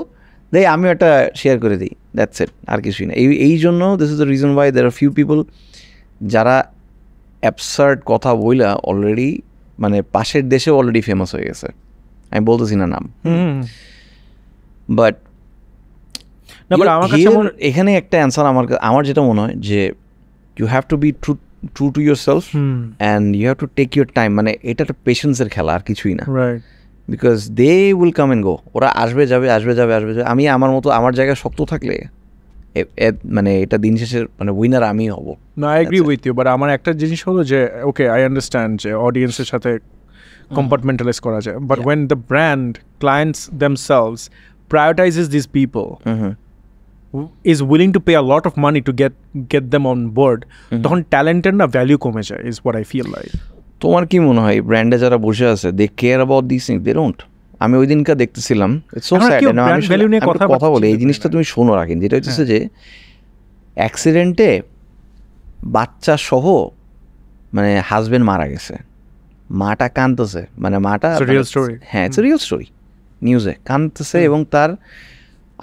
দেই আমিও একটা শেয়ার করে দিই, দ্যাটস ইট, আর কিছুই না। এই জন্য this is the reason why there are few people যারা অ্যাবসার্ড কথা বইলা অলরেডি মানে পাশের দেশেও অলরেডি ফেমাস হয়ে গেছে, আমি বলতেছি না নাম। বাট এখানে একটা অ্যান্সার আমার যেটা মনে হয় যে you have to be true to yourself and you have to take your time. মানে এটা একটা পেশেন্সের খেলা, আর কিছুই না। Because they will come and go, ওরা আসবে যাবে আসবে যাবে আসবে যাবে। আমি আমার মতো আমার জায়গায় শক্ত থাকলে মানে এটা দিন শেষে মানে উইনার আমি হব। না, I agree with you, but আমার একটা জিনিস হলো যে ওকে আই আন্ডারস্ট্যান্ড যে অডিয়েন্সের সাথে কম্পার্টমেন্টালাইজ করা যায়, but when the brand clients themselves prioritizes these people, is willing to pay a lot of money to get them on board, তখন ট্যালেন্টের না ভ্যালু কমে যায়, is what I feel like. তোমার কি মনে হয় ব্র্যান্ডে যারা বসে আছে they care about this things? They don't. আমি ওই দিনকা দেখতেছিলাম, ইটস সো স্যাড। আমি কথা বলি, এই জিনিসটা তুমি শোনো রাখেন, যেটা হচ্ছে যে অ্যাক্সিডেন্টে বাচ্চা সহ মানে হাজবেন্ড মারা গেছে, মাটা কাঁদতেছে, মানে মাটা হ্যাঁ ইটস রিয়েল স্টোরি, নিউজে কাঁদতেছে এবং তার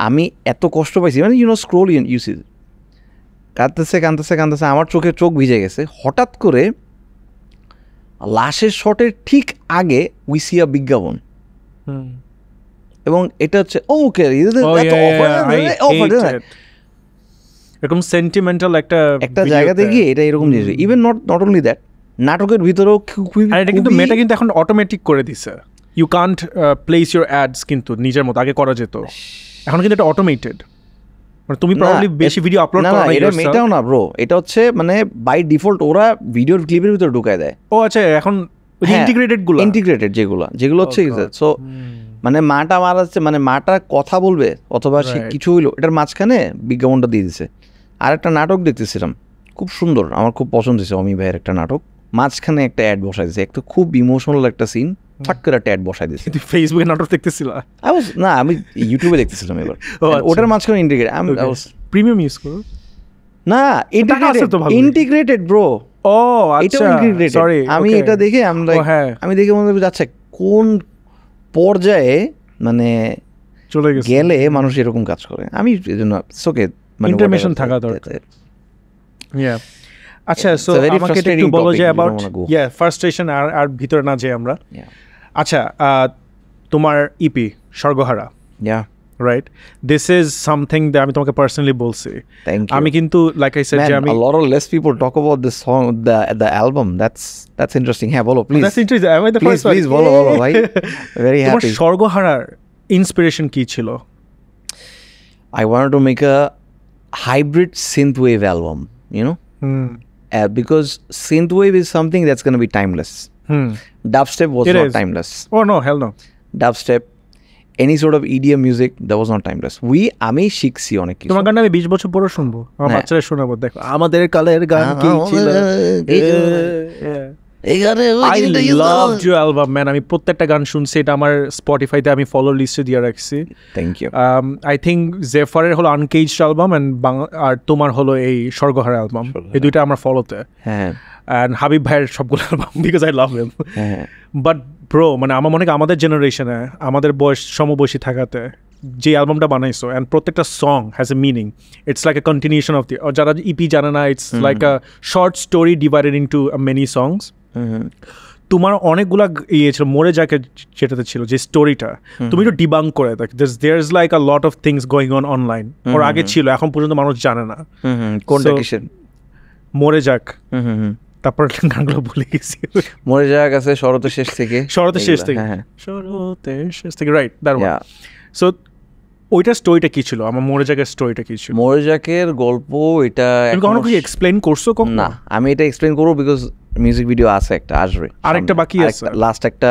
আমি এত কষ্ট পাইছি, মানে ইউনো স্ক্রোল ইউসি কাঁদতেছে কাঁদতেছে কাঁদতেছে, আমার চোখ ভিজে গেছে। হঠাৎ করে লাশের শটের ঠিক আগে উই সি আ বিজ্ঞাপন, এবং এটা হচ্ছে ওকে এরকম সেন্টিমেন্টাল একটা জায়গাতে গিয়ে এটা এরকম জিনিস। ইভেন নট অনলি দ্যাট, নাটকের ভিতরেও এটা কিন্তু মেয়েটা কিন্তু এখন অটোমেটিক করে দিছে, you can't place your ads, কিন্তু নিজের মতো আগে করা যেত, এখন কিন্তু এটা অটোমেটেড, মানে তুমি প্রবাবলি বেশি ভিডিও আপলোড করো না। এটা মেটাও না ব্রো, এটা হচ্ছে মানে বাই ডিফল্ট ওরা ভিডিওর ক্লিপের ভিতরে ঢুকায় দেয়। ও আচ্ছা, এখন ইন্টিগ্রেটেড যেগুলো হচ্ছে, সো মানে মাটা মারা যাচ্ছে, মানে মাটা কথা বলবে অথবা সে কিছু হইলো, এটার মাঝখানে বিজ্ঞাপনটা দিয়ে দিছে। আর একটা নাটক দেখতেছিলাম খুব সুন্দর, আমার খুব পছন্দ হয়েছে, অমি ভাইয়ের একটা নাটক, মাঝখানে একটা অ্যাড বসাই দিয়েছে, একটা খুব ইমোশনাল একটা সিন, ফাট করে একটা অ্যাড বসাই দিয়েছে। ফেসবুকে নাটক দেখতেছিল না, আমি ইউটিউবে দেখতেছিলাম এবার, ওটার মাঝখানে ইন্টিগ্রেট, আমি প্রিমিয়াম ইউজ করো না, ইন্টিগ্রেটেড ব্রো। ও আচ্ছা, সরি, আমি এটা দেখে আমি দেখে মনে হচ্ছে আচ্ছা কোন পর্যায়ে মানে চলে গেলে মানুষ এরকম কাজ করে। আমি এজন্য ওকে ইন্টারমিশন থাকা দরকার। আচ্ছা, সো আমাকে একটু বলো যে অ্যাবাউট ফার্স্ট্রেশন আর ভিতরে না যে আমরা। আচ্ছা, তোমার EP Swargahara, right, this is something that আমি তোমাকে পার্সোনালি বলছি। আমি কিন্তু লাইক আই সেড যে আমি a lot of less people talk about this song, the album. That's interesting. হ্যাঁ বলো please. That's interesting. Am I the first one? Please বলো ভাই, very happy. তোমার স্বর্গহারার ইন্সপিরেশন কি ছিল? I wanted to make a hybrid synthwave album, you know? Because synthwave is something that's going to be timeless. Dubstep was not timeless. Oh no, hell no. Dubstep, any sort of EDM music, that was not timeless. আমি শিখছি অনেক কিছু। তোমার গান আমি 20 বছর পরে শুনবো, আমার বাচ্চারা শোনাবো, দেখো আমাদের কালের গান কি ছিল। I loved your album, man. আমি প্রত্যেকটা গান শুনছি, এটা আমার স্পটিফাইতে আমি ফলো লিস্টে দিয়ে রাখছি। Thank you. আই থিঙ্ক জেফারের হলো আনকেজড অ্যালবাম আর তোমার হলো এই স্বর্গহারা অ্যালবাম, এই দুইটা আমার ফলোতে। হ্যাঁ, অ্যান্ড হাবিব ভাইয়ের সবগুলো album, because I love him. But bro, মানে আমার মনে হয় আমাদের জেনারেশনে, আমাদের বয়স সমবয়সী থাকাতে যে অ্যালবামটা বানাইছো, অ্যান্ড প্রত্যেকটা song has a meaning, it's like a continuation of the, যারা ইপি জানে না, it's like a short story divided into many songs. তোমার অনেকগুলা ইয়ে ছিল, মরে যাকে যেটাতে ছিল যে স্টোরিটা, তুমি একটু ডিবাঙ্ক করে দেখ, there is like a lot of things going on online, ওর আগে ছিল, এখন পর্যন্ত মানুষ জানে না। কোনটা কিসের? মরে যাক, তারপর গানগুলো ভুলে গেছি। মরে যাক আছে শরতের শেষ থেকে, শরতের শেষ থেকে, রাইট, দ্যাট ওয়ান। সো ওইটার স্টোরিটা কি ছিল? আমার মরে যাকের স্টোরিটা কি ছিল? মরে যাকের গল্প এটা কখনো কি এক্সপ্লেইন করছো? না, আমি এটা এক্সপ্লেইন করবো বিকজ মিউজিক ভিডিও আছে, একটা আসবে, আরেকটা বাকি আছে, লাস্ট একটা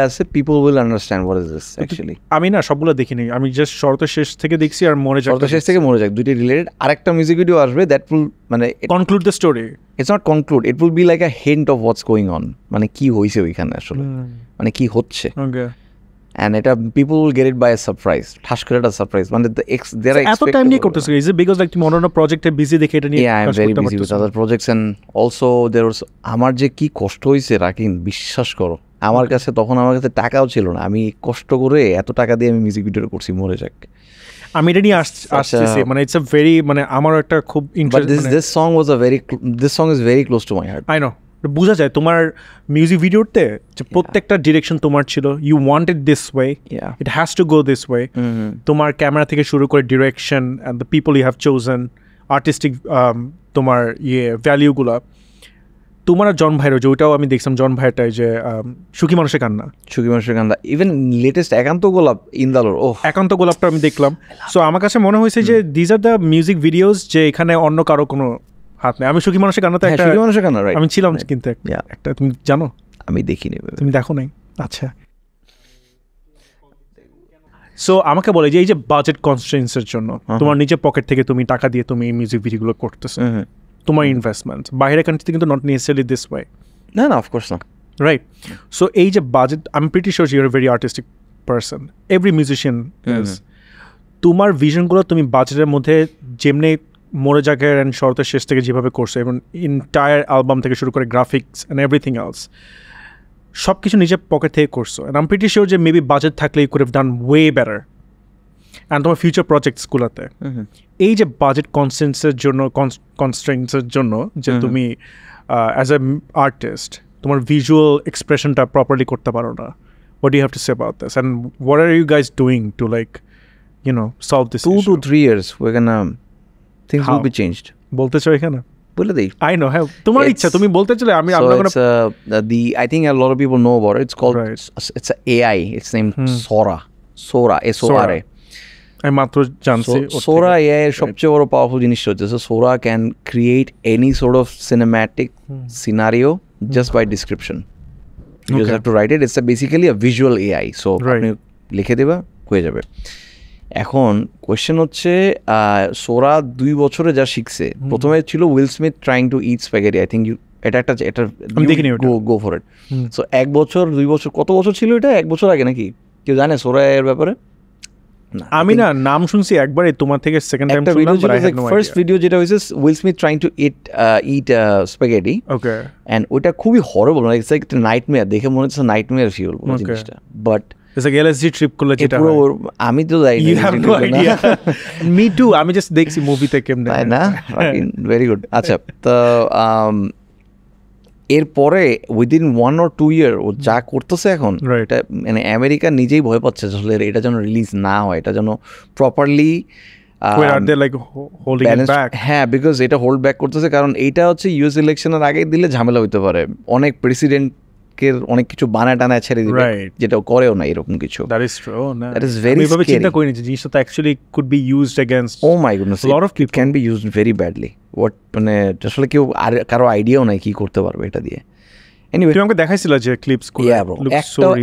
আছে, people will understand what is this actually. আমি না সবগুলো দেখিনি, আমি জাস্ট শরতের শেষ থেকে দেখছি আর মরে যাক, শরতের শেষ থেকে মরে যাক, দুইটা রিলেটেড। আরেকটা মিউজিক ভিডিও আসবে দ্যাট উইল মানে conclude the story, it's not conclude, it will be like a hint of what's going on, মানে কি হয়েছে ওইখানে আসলে, মানে কি হচ্ছে। ওকে, and এটা people will get it by a surprise, ঠাস করে একটা সারপ্রাইজ, মানে এত টাইম নিয়ে করতেছো, ইজ ইট বিকজ লাইক তুমি অন্য প্রজেক্টে বিজি দেখে এটা নিয়ে? yeah, I'm very busy with other projects and also there was আমার যে কি কষ্ট হয়েছে রাকিন, বিশ্বাস করো আমার কাছে তখন আমার কাছে টাকাও ছিল না, আমি কষ্ট করে এত টাকা দিয়ে আমি মিউজিক ভিডিও করছি মরে যাক। আমি এটা নিয়ে আসতেছি, মানে ইটস আ ভেরি, মানে আমারও একটা খুব interesting, this song was a very this song is very close to my heart. I know, বোঝা যায় তোমার মিউজিক ভিডিওতে যে প্রত্যেকটা ডিরেকশন তোমার ছিল, you want it this way, it has to go this way. তোমার ক্যামেরা থেকে শুরু করে direction and the people you have chosen, artistic তোমার ভ্যালিউগুলো, তোমার জন ভাইয়ের যে ওইটাও আমি দেখছিলাম, জন ভাইয়েরটাই যে সুখী মানুষের কান্না, ইভেন লেটেস্ট একান্ত গোলাপ ইন্দালোর, ও একান্ত গোলাপটা আমি দেখলাম। সো আমার কাছে মনে হয়েছে যে these are the music videos যে এখানে অন্য কারো কোনো হাত নেই। আমি সুখী মানুষের কান্নাতে একটা, সুখী মানুষের কান্না, রাইট, আমি ছিলাম কিন্তু একটা, তুমি জানো? আমি দেখিনি, তুমি দেখো নাই? আচ্ছা। সো আমাকে বলে যে এই যে বাজেট কনস্ট্রেন্টসের জন্য তোমার নিজের পকেট থেকে তুমি টাকা দিয়ে তুমি মিউজিক ভিডিওগুলো করতেছো, তোমার ইনভেস্টমেন্ট বাইরের কান্ট্রিতে কিন্তু নট নেসেসারিলি দিস ওয়ে, না না, অফকোর্স না, রাইট? সো এই যে budget, I am pretty sure you are a very artistic person, every musician is. তোমার ভিশনগুলো তুমি বাজেটের মধ্যে যেমনি মরে জাগের অ্যান্ড শরতের শেষ থেকে যেভাবে করছো, এবং ইন্টায়ার অ্যালবাম থেকে শুরু করে গ্রাফিক্স অ্যান্ড এভরিথিং এলস সব কিছু নিজের পকেট থেকে করছো, and I am pretty sure যে মেবি বাজেট থাকলে you could have done way better. And তোমার ফিউচার প্রজেক্টসগুলোতে এই যে বাজেট কনস্ট্রেন্টসের জন্য যে তুমি অ্যাজ এ আর্টিস্ট তোমার ভিজুয়াল এক্সপ্রেশনটা প্রপারলি করতে পারো না, what do you have to say about this and what are you guys doing to like solve this 2 issue? to 3 years we're gonna things How? will be changed. বলতে চাও এখানে? বলে দেই, I know, হ্যাঁ তোমার ইচ্ছা, তুমি বলতে চাইলে আমি so আমরা it's the I think a lot of people know about it. It's called it's a AI, it's named Sora SORA. আমি মাত্র জানছি। Sora AI এর সবচেয়ে বড় পাওয়ারফুল জিনিস হচ্ছে Sora can create any sort of cinematic scenario just by description. You just have to write it. It's basically a visual AI. So আপনি লিখে দেবা হয়ে যাবে। এখন কোয়েশ্চেন হচ্ছে সোরা 2 বছরে যা শিখছে, প্রথমে ছিল will Smith trying to eat spaghetti, I think এটা গো ফর ইট। সো 1 বছর 2 বছর কত বছর ছিল এটা? 1 বছর আগে নাকি কেউ জানে সোরা এর ব্যাপারে? আমি না নাম শুনছি একবারে, তোমার থেকে সেকেন্ড টাইম শুনলাম, but I had no idea. First video যেটা হইছে Will Smith trying to eat spaghetti, okay, and ওটা খুবই হরেবল, মানে ইটস লাইক একটা নাইটমেয়ার, দেখে মনে হচ্ছে নাইটমেয়ার ফিল জিনিসটা। But it's like LSD trip করলে যেটা আমি তো যাই না, you have no idea me too, আমি জাস্ট দেখছি মুভিতে কেমনে, তাই না? Very good. আচ্ছা, তো এরপরে উইদিন 1 or 2 year ও যা করতেছে এখন, এটা মানে আমেরিকা নিজেই ভয় পাচ্ছে আসলে এটা যেন রিলিজ না হয়, এটা যেন প্রপারলি হ্যাঁ, বিকজ এটা হোল্ড ব্যাক করতেছে, কারণ এইটা হচ্ছে ইউএস ইলেকশনের আগে দিলে ঝামেলা হইতে পারে, অনেক প্রেসিডেন্টকে অনেক কিছু বানায় টানায় ছেড়ে দিবে, যেটা করেও না এরকম কিছু। That is true. That is very scary. চিন্তা করিনি যে জিনিসটা তো actually could be used against, oh my goodness, a lot of people can be used very badly. What মানে আসলে কেউ কারো আইডিয়াও নাই কি করতে পারবে এটা দিয়ে। এনিওয়ে, তুমি আমাকে দেখাইছিলা যে ক্লিপস গুলো,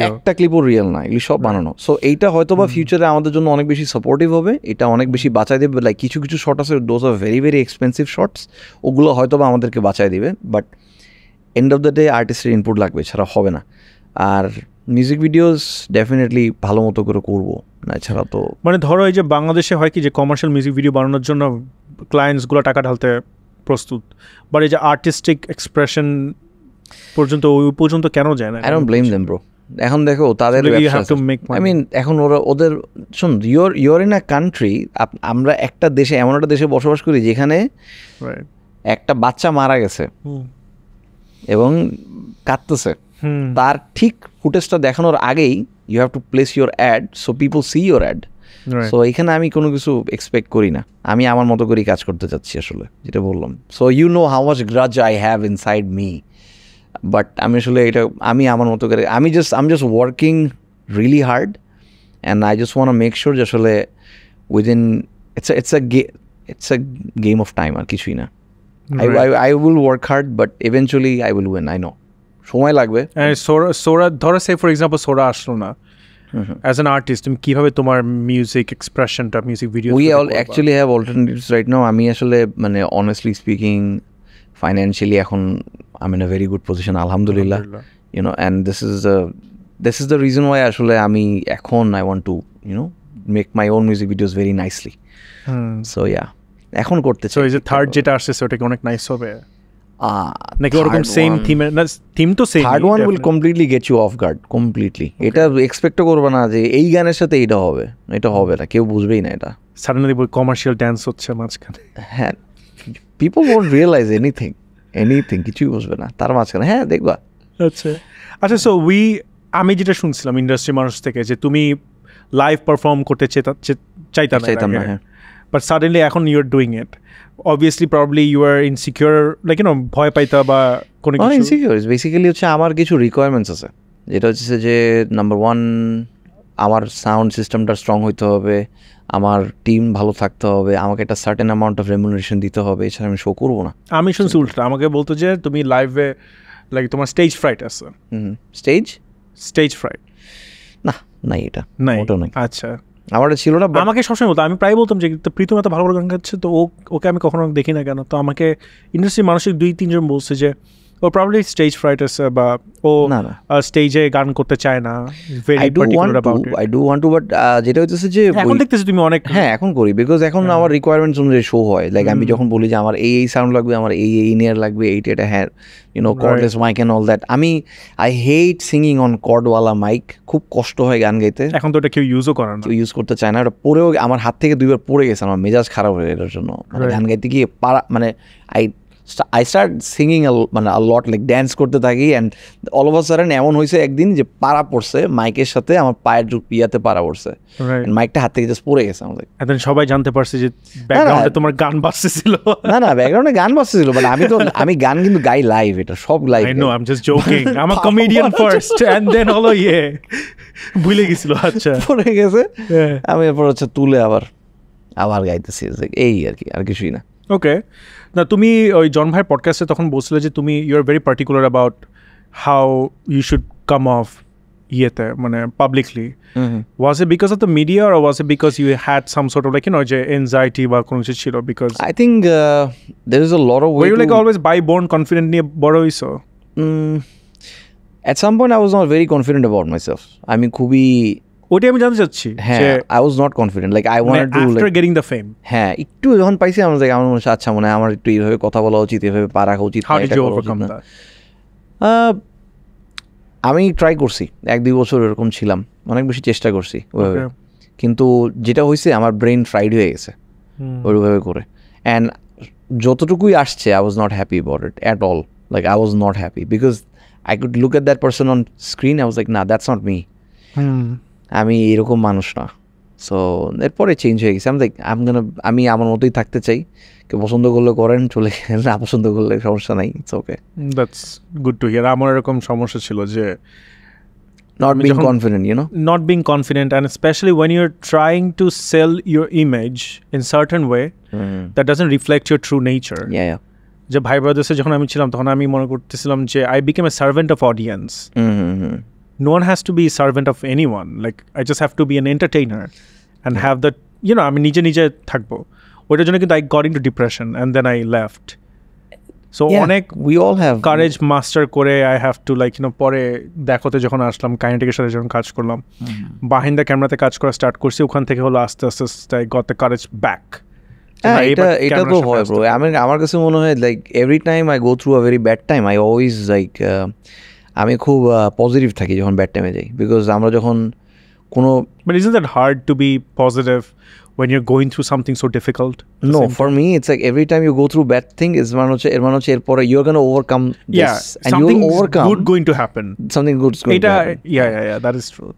একটা ক্লিপও রিয়েল না, এগুলি সব বানানো। সো এইটা হয়তো বা ফিউচারে আমাদের জন্য অনেক বেশি সাপোর্টিভ হবে, এটা অনেক বেশি বাঁচাই দেবে। লাইক কিছু কিছু শট আছে, those are very very expensive shots, ওগুলো হয়তো বা আমাদেরকে বাঁচাই দিবে, but end of the day আর্টিস্টের ইনপুট লাগবে, ছাড়া হবে না। আর মিউজিক ভিডিওস ডেফিনেটলি ভালো মতো করে করবো, না ছাড়া তো মানে ধরো এই যে বাংলাদেশে হয় কি যে কমার্শিয়াল মিউজিক ভিডিও বানানোর জন্য ক্লায়েন্টসগুলো টাকা ঢালতে প্রস্তুত, বাট এই যে আর্টিস্টিক এক্সপ্রেশন পর্যন্ত ওই পর্যন্ত কেন যায় না? I don't blame them bro. এখন দেখো তাদের আই মিন এখন ওদের শোন, ইউর ইন আ কান্ট্রি, আমরা একটা দেশে, এমন একটা দেশে বসবাস করি যেখানে একটা বাচ্চা মারা গেছে এবং কাঁদতেছে, তার ঠিক ফুটেজটা দেখানোর আগেই you have to place your ad so people see your ad. So এখানে আমি কোনো কিছু এক্সপেক্ট করি না, আমি আমার মতো করেই কাজ করতে চাচ্ছি আসলে, যেটা বললাম। So you know how much grudge I have inside me, but আমি আসলে এটা আমি আমার মতো করে আমি just working really hard and I just want to make sure যে আসলে within it's a game of time, আর কিছুই না। I will work hard, but eventually I will win. I know. সময় লাগবে। সোরা ধরো সে ফর এক্সাম্পল সোরা আসলো না, as an artist তুমি কিভাবে তোমার মিউজিক এক্সপ্রেশনটা music video we all actually have alternatives right now. আমি আসলে মানে honestly speaking financially এখন I'm in a very good position alhamdulillah, you know, and this is the reason why আসলে আমি এখন I want to, you know, make my own music videos very nicely. So yeah, এখন করতে চাই। So is it third যেটা আসছে ওটা কি অনেক নাইস হবে নাকি ওরকম সেম থিমে? না থিম তো same. Third one will completely get you off guard completely. এটা এক্সপেক্টও করবে না যে এই গানের সাথে এটা হবে, এটা হবে না, কেউ বুঝবেই না এটা। সাডেনলি কমার্শিয়াল ড্যান্স হচ্ছে মাঝখানে। হ্যাঁ, পিপল ওয়ন্ট রিয়েলাইজ এনিথিং কিছুই বুঝবে না তার মাঝখানে। হ্যাঁ দেখবা। আচ্ছা সো আমি যেটা শুনছিলাম ইন্ডাস্ট্রি মানুষ থেকে যে তুমি লাইভ পারফর্ম করতে চাইতা না, হ্যাঁ, বাট সাডেনলি এখন you are doing it. Obviously probably you are insecure, like you know, ভয় পাইতা বা কোনো কিছু? ইনসিকিউর বেসিক্যালি হচ্ছে আমার কিছু রিকোয়ারমেন্টস আছে, যেটা হচ্ছে যে নাম্বার 1 আমার সাউন্ড সিস্টেমটা স্ট্রং হইতে হবে, আমার টিম ভালো থাকতে হবে, আমাকে একটা সার্টেন অ্যামাউন্ট অফ রেমুনারেশন দিতে হবে, এছাড়া আমি শো করবো না। আমি শুনছি উল্টা, আমাকে বলতো যে তুমি লাইভে লাইক তোমার স্টেজ ফ্রাইট আছে। স্টেজ ফ্রাইট না, নাই, এটা ওটা নাই। আচ্ছা, আমার ছিল না। আমাকে সবসময় বলতো, আমি প্রায় বলতাম যে প্রীতম এত ভালো করে গান গাচ্ছে, তো ওকে আমি কখনো দেখি না কেন? তো আমাকে ইন্ডাস্ট্রির মানুষের 2-3 জন বলছে যে ও প্রবাবলি স্টেজ ফ্রাইট আছে বা ও স্টেজে গান করতে চায় না। I do want to, but যেটা হচ্ছে যে এখন দেখতেছি তুমি অনেক। হ্যাঁ, এখন করি, বিকজ এখন আমার রিকোয়ারমেন্টস অনুযায়ী শো হয়। লাইক আমি যখন বলি যে আমার এই সাউন্ড লাগবে, আমার এই ইনিয়ার লাগবে, এইটা, হ্যাঁ, you know, cordless mic and all that. I hate singing on কর্ডওয়ালা মাইক, খুব কষ্ট হয় গান গাইতে। এখন তো এটা কেউ ইউজও করে না, ইউজ করতে চায় না। ওটা পরেও আমার হাত থেকে 2 বার পড়ে গেছে, আমার মেজাজ খারাপ হয়ে এটার জন্য। মানে গান গাইতে গিয়ে মানে I start singing a lot, like dance করতে থাকি, and all of a sudden এমন হয়েছে একদিন যে পাড়া পড়ছে মাইকের সাথে, আমার পায়ের ইয়াতে পাড়া পড়ছে, মাইকটা হাত থেকে জাস্ট পড়ে গেছে। আমাদের সবাই জানতে পারছে যে ব্যাকগ্রাউন্ডে তোমার গান বাজতেছিল। না, ব্যাকগ্রাউন্ডে গান বাজতেছিল, বাট আমি গান কিন্তু গাই লাইভ, এটা সব live. I know, I'm just joking. I'm a comedian first and then হলো ভুলে গেছিল। আচ্ছা, পড়ে গেছে, আমি এরপর হচ্ছে তুলে আবার গাইতেছি, এই আর কি, আর কিছুই না। ওকে, না তুমি ওই জন ভাই পডকাস্টে তখন বলছিলে যে তুমি you are very particular about how you should come off ইয়েতে, মানে publicly. Was it because of the media or was it because you had some sort of like you know যে এনজাইটি বা কোনো কিছু ছিল? Because I think there is a lot of way to, like always by born confident নিয়ে বড় হইছো? At some point I was not very confident about myself. আমি খুবই, ওটাই আমি জানতে চাচ্ছি। হ্যাঁ, I was not confident, like I wanted to, after getting the fame, হ্যাঁ, একটু যখন পাইছি আমার মনে হচ্ছে আচ্ছা, মানে আমার একটু এইভাবে কথা বলা উচিত, এভাবে পা রাখা উচিত। How did you overcome that? আমি ট্রাই করছি 1-2 বছর, এরকম ছিলাম, অনেক বেশি চেষ্টা করছি ওইভাবে, কিন্তু যেটা হয়েছে আমার ব্রেন ফ্রাইড হয়ে গেছে ওইভাবে করে, অ্যান্ড যতটুকুই আসছে I was not happy about it at all. Like I was not happy because I could look at that person on screen, I was like, nah, that's not me. আমি এরকম মানুষ না। সো এরপরে change হয়ে গেছে। আমি আমার মতোই থাকতে চাই, কেউ পছন্দ করলে করেন, চলে গেলেন, না পছন্দ করলে সমস্যা নাই, it's okay. That's good to hear. আমার এরকম সমস্যা ছিল যে not being confident, you know, not being confident, and especially when you're trying to sell your image in certain way that doesn't reflect your true nature. Yeah. যে ভাই ব্রাদার্সে যখন আমি ছিলাম তখন আমি মনে করতেছিলাম যে I became a servant of audience. No one has to be a servant of anyone. Like I just have to be an entertainer and have that, you know, আমি নিজে থাকবো। ওইটার জন্য কিন্তু I got into depression and then I left. So অনেক we all have courage master করে I have to, like, you know, পরে দেখোতে যখন আসলাম, কাইনেটিকের সাথে যখন কাজ করলাম, behind the ক্যামেরাতে কাজ করা স্টার্ট করছি, ওখান থেকে হলো আস্তে আস্তে I got the courage back. এটা তো হয় ব্রো। আমার কাছে মনে হয় like every time I go through a very bad time, I always like, আমি খুব পজিটিভ থাকি যখন ব্যাড টাইমে যাই, বিকজ আমরা যখন কোনো, But isn't that hard to be positive when you're going through something so difficult? No, for me it's like every time you go through bad thing is এর মানে হচ্ছে এরপরে you're going to overcome this, and you'll overcome, good going to happen, something good is going to happen. Yeah, that is true.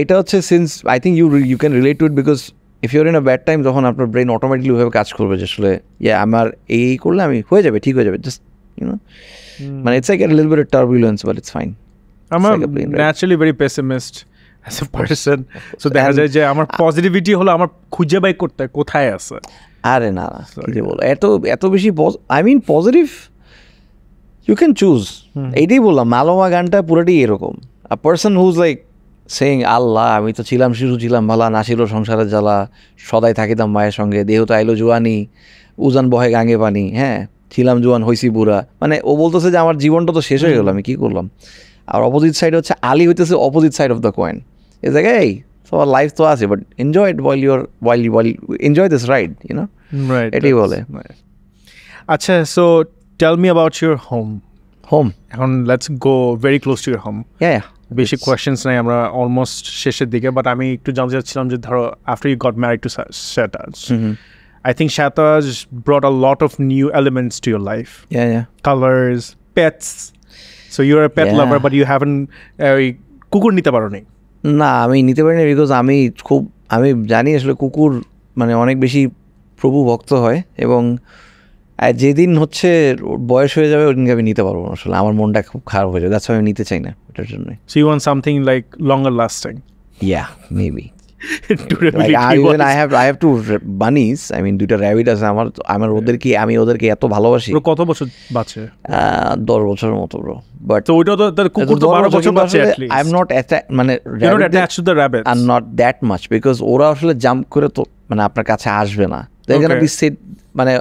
এটা হচ্ছে, since I think you can relate to it, because if you're in a bad time তখন আপনার brain automatically ওইভাবে কাজ করবে যে আসলে আমার এই করলে আমি হয়ে যাবে, ঠিক হয়ে যাবে, জাস্ট you know, মানে it's like a little bit of turbulence, but it's fine. I'm naturally very pessimist as a person, so দেখা যায় যে আমার পজিটিভিটি হলো আমার খুঁজে বাই করতে কোথায় আছে। আরে না কি যে বলো, এত বেশি I mean positive you can choose. এইটাই বললাম, মালোমা গানটা পুরোটাই এরকম। A person who's like saying Allah আমি তো ছিলাম শিশু ছিলাম ভালা, নাছিল সংসারের জ্বালা, সদাই থাকিতাম মায়ের সঙ্গে, দেহ তো আইলো জোয়ানি, উজান বহে গাঙ্গে পানি, হ্যাঁ ছিলাম জোয়ান হইছি বুড়া। মানে ও বলতেছে যে আমার জীবনটা তো শেষ হয়ে গেল, আমি কি করলাম। আর অপোজিট সাইড হচ্ছে আলী হইতেছে opposite side of the coin. এ জায়গায় এই সবার লাইফ তো আছে, but enjoy it while enjoy this ride, you know, এটাই বলে। আচ্ছা, so tell me about your home. এখন let's go very close to your home. বেশি কোয়েশ্চেন্স নাই, আমরা অলমোস্ট শেষের দিকে, বাট আমি একটু জানতে চাচ্ছিলাম যে ধরো after you got married to Shahtaj, I think Shahtaj brought a lot of new elements to your life. Colors, pets. So you're a pet lover, but you haven't কুকুর নিতে পারো নি? না, আমি নিতে পারিনি বিকজ আমি জানি আসলে কুকুর মানে অনেক বেশি প্রভু ভক্ত হয়, এবং যেদিন হচ্ছে বয়স হয়ে যাবে ওদিনকে আমি নিতে পারবো না, আসলে আমার মনটা খুব খারাপ হয়ে যাবে, দ্যাটস আমি নিতে চাই না এটার জন্য। So you want something like longer lasting? Yeah, maybe. I have two bunnies. I mean, দুইটা rabbit আছে আমার আমি ওদেরকে এত ভালোবাসি। কত বছর বাঁচে? 10 বছরের মতো ব্রো। বাট তো ওইটা তো কুকুর তো 12 বছর বাঁচে at least. I am not মানে you're not attached to the rabbits and not that much because ওরা আসলে জাম্প করে তো মানে আপনার কাছে আসবে না। They're gonna be sit মানে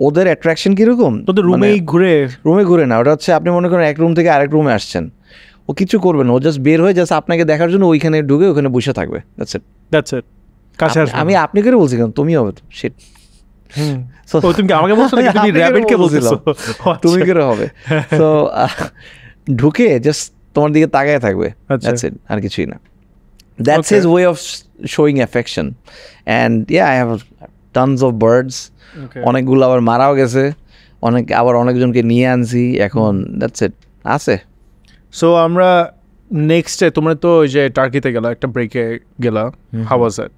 ওদের অ্যাট্রাকশন কিরকম, তোদের রুমে ঘুরে না, ওটা হচ্ছে আপনি মনে করেন এক রুম থেকে আরেক রুমে আসছেন, ও কিছু করবে না, ও জাস্ট বের হয়ে জাস্ট আপনাকে দেখার জন্য ওইখানে ঢুকে ওখানে বসে থাকবে, দ্যাটস ইট। কাছে আসবে। আমি আপনি করে বলছি কেন, তুমি হবে তো শিট। ও তুমি আমাকে বলছো নাকি তুমি র‍্যাবিটকে বলছিস? তুমি করে হবে। সো ঢুকে জাস্ট তোমার দিকে তাকায় থাকবে, দ্যাটস ইট, আর কিছুই না। That's his way of showing affection. And yeah, I have tonnes of birds, অনেকগুলো আবার মারাও গেছে, আবার অনেকজনকে নিয়ে আনছি এখন, দ্যাটস ইট আছে। সো আমরা নেক্সটে তোমরা তো ওই যে টার্কিতে গেলা, একটা ব্রেকে গেলা, হাউ ওয়াজ ইট?